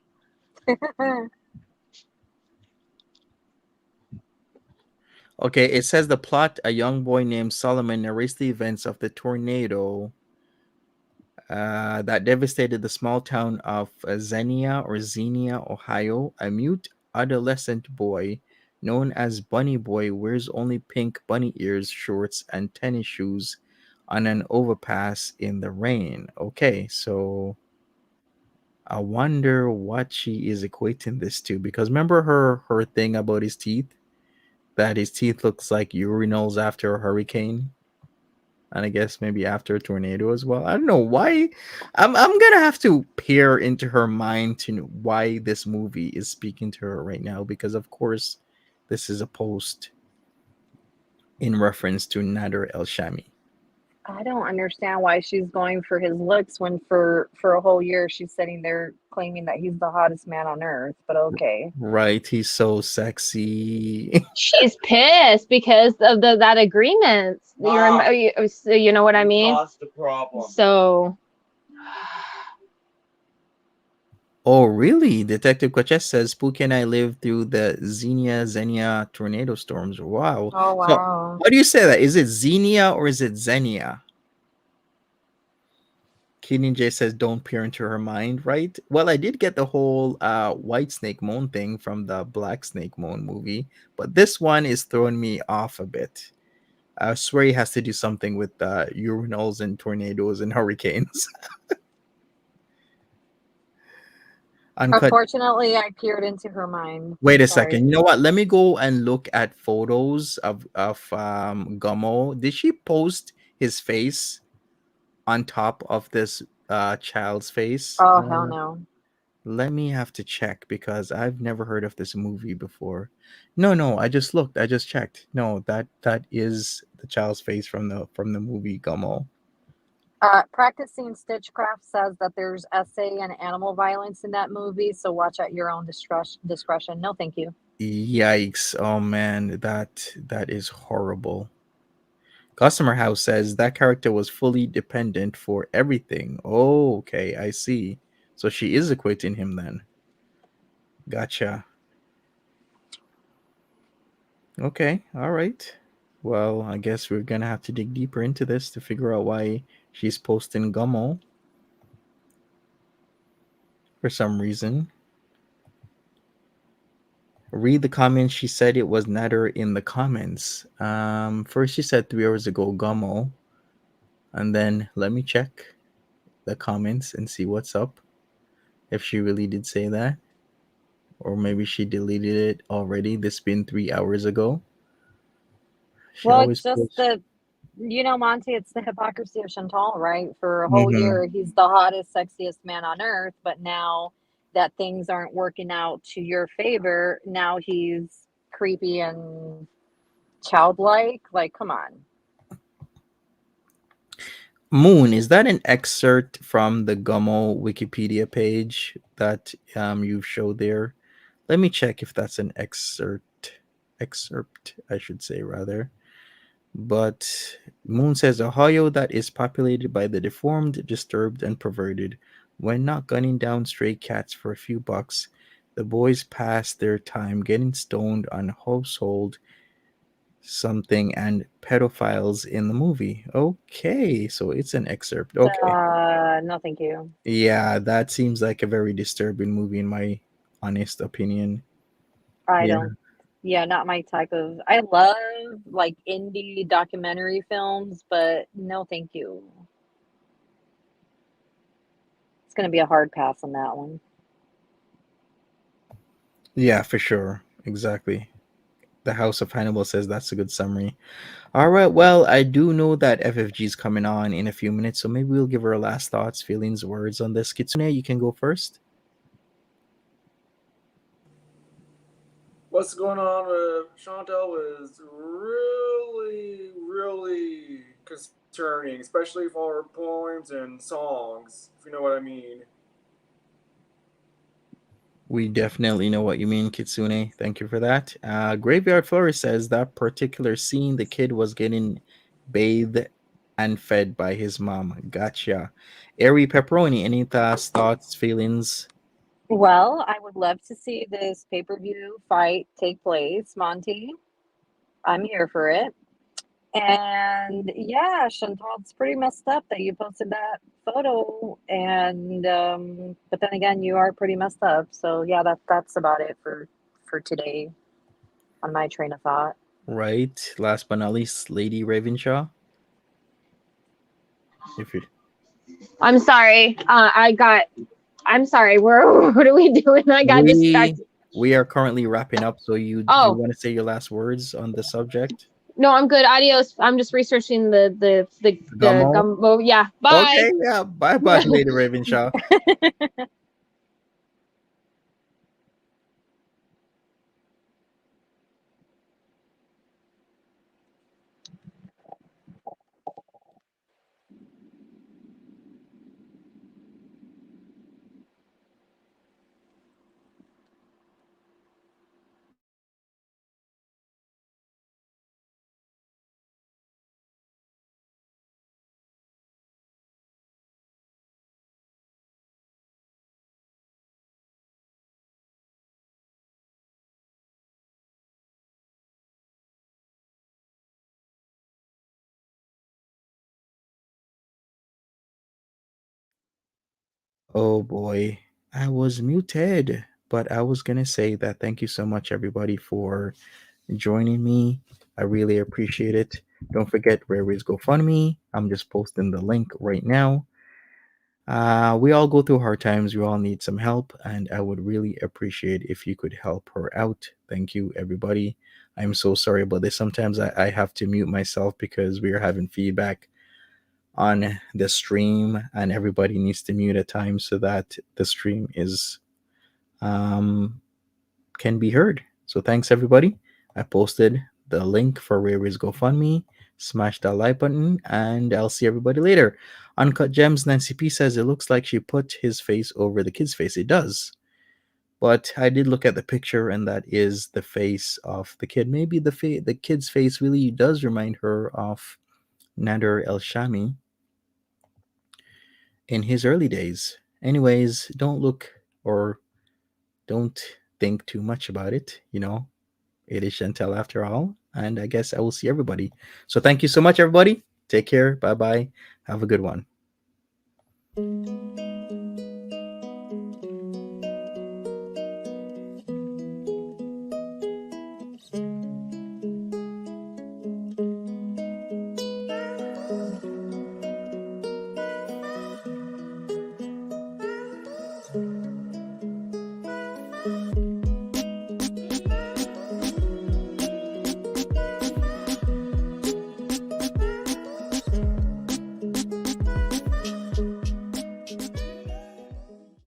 [SPEAKER 2] Okay, it says the plot: a young boy named Solomon narrates the events of the tornado that devastated the small town of Xenia, Ohio. A mute adolescent boy known as Bunny Boy wears only pink bunny ears, shorts, and tennis shoes on an overpass in the rain. Okay, so I wonder what she is equating this to, because remember her thing about his teeth, that his teeth looks like urinals after a hurricane, and I guess maybe after a tornado as well. I don't know why. I'm gonna have to peer into her mind to know why this movie is speaking to her right now, because of course this is a post in reference to Nader Elshamy.
[SPEAKER 4] I don't understand why she's going for his looks when for a whole year she's sitting there claiming that he's the hottest man on earth. But okay.
[SPEAKER 2] Right, he's so sexy.
[SPEAKER 5] She's pissed because of that agreement. You know what I mean?
[SPEAKER 8] Caused the problem.
[SPEAKER 5] So.
[SPEAKER 2] Oh, really? Detective Quaches says Spooky and I lived through the Xenia tornado storms. Wow.
[SPEAKER 4] Oh
[SPEAKER 2] So,
[SPEAKER 4] wow.
[SPEAKER 2] how do you say that? Is it Xenia or is it Xenia? Keenan J says, "Don't peer into her mind." Right. Well, I did get the whole White Snake Moan thing from the Black Snake Moan movie, but this one is throwing me off a bit. I swear he has to do something with urinals and tornadoes and hurricanes. Uncut.
[SPEAKER 4] Unfortunately, I peered into her mind.
[SPEAKER 2] Wait a
[SPEAKER 4] Sorry.
[SPEAKER 2] second. You know what? Let me go and look at photos of Gummo. Did she post his face on top of this child's face?
[SPEAKER 4] Oh, hell no.
[SPEAKER 2] Let me have to check because I've never heard of this movie before. No, no, I just looked. I just checked. No, that is the child's face from the movie Gummo.
[SPEAKER 4] Practicing Stitchcraft says that there's essay and animal violence in that movie, so watch at your own discretion. No, thank you.
[SPEAKER 2] Yikes. Oh man, that is horrible. Customer House says that character was fully dependent for everything. Oh, okay, I see. So she is equating him then. Gotcha. Okay, all right. Well, I guess we're gonna have to dig deeper into this to figure out why she's posting Gummo for some reason. Read the comments. She said it was Natter in the comments. First she said 3 hours ago Gummo, and then let me check the comments and see what's up. If she really did say that, or maybe she deleted it already. This been 3 hours ago. She
[SPEAKER 4] Well,
[SPEAKER 2] always
[SPEAKER 4] it's just
[SPEAKER 2] posts.
[SPEAKER 4] Monty, it's the hypocrisy of Chantal, right? For a whole
[SPEAKER 2] Mhm.
[SPEAKER 4] year, he's the hottest, sexiest man on earth, but now that things aren't working out to your favor, now he's creepy and childlike. Like, come on.
[SPEAKER 2] Moon, is that an excerpt from the Gummo Wikipedia page that you showed there? Let me check if that's an excerpt, I should say rather. But Moon says Ohio that is populated by the deformed, disturbed, and perverted. When not gunning down stray cats for a few bucks, the boys pass their time getting stoned on household something and pedophiles in the movie. Okay, so it's an excerpt. Okay.
[SPEAKER 4] No, thank you.
[SPEAKER 2] Yeah, that seems like a very disturbing movie in my honest opinion.
[SPEAKER 4] I
[SPEAKER 2] Yeah.
[SPEAKER 4] don't, yeah, not my type of. I love like indie documentary films, but no, thank you. It's going to be a hard pass on that one.
[SPEAKER 2] Yeah, for sure. Exactly. The House of Hannibal says that's a good summary. All right. Well, I do know that FFG is coming on in a few minutes, so maybe we'll give her last thoughts, feelings, words on this. Kitsune, you can go first.
[SPEAKER 3] What's going on with Chantel is really, really concerning, especially for her poems and songs, if you know what I mean.
[SPEAKER 2] We definitely know what you mean, Kitsune. Thank you for that. Graveyard Forest says that particular scene, the kid was getting bathed and fed by his mom. Gotcha. Airy Pepperoni, any thoughts, feelings?
[SPEAKER 4] Well, I would love to see this pay-per-view fight take place, Monty. I'm here for it. And yeah, Chantal, it's pretty messed up that you posted that photo. And but then again, you are pretty messed up. So yeah, that's about it for today on my train of thought.
[SPEAKER 2] Right. Last but not least, Lady Ravenshaw. If you
[SPEAKER 5] I'm sorry. I'm sorry. What are we doing? I got
[SPEAKER 2] we
[SPEAKER 5] distracted.
[SPEAKER 2] we are currently wrapping up, so you
[SPEAKER 5] Oh,
[SPEAKER 2] want to say your last words on the subject?
[SPEAKER 5] no, I'm good. Adios. I'm just researching the
[SPEAKER 2] Gummo?
[SPEAKER 5] gumbo. Yeah. Bye.
[SPEAKER 2] Okay, yeah. Bye bye, Lady Ravenshaw. Oh boy, I was muted. But I was gonna say that thank you so much, everybody, for joining me. I really appreciate it. Don't forget Rary's GoFundMe. I'm just posting the link right now. We all go through hard times. We all need some help, and I would really appreciate if you could help her out. Thank you, everybody. I'm so sorry about this. Sometimes I have to mute myself because we are having feedback on the stream, and everybody needs to mute at times so that the stream is can be heard. So thanks, everybody. I posted the link for Rary's GoFundMe. Smash that like button, and I'll see everybody later. Uncut Gems, Nancy P says it looks like she put his face over the kid's face. It does. But I did look at the picture, and that is the face of the kid. Maybe the kid's face really does remind her of Nader Elshamy in his early days. Anyways, don't look or don't think too much about it. It is Chantel after all. And I guess I will see everybody. So thank you so much, everybody. Take care. Bye bye. Have a good one.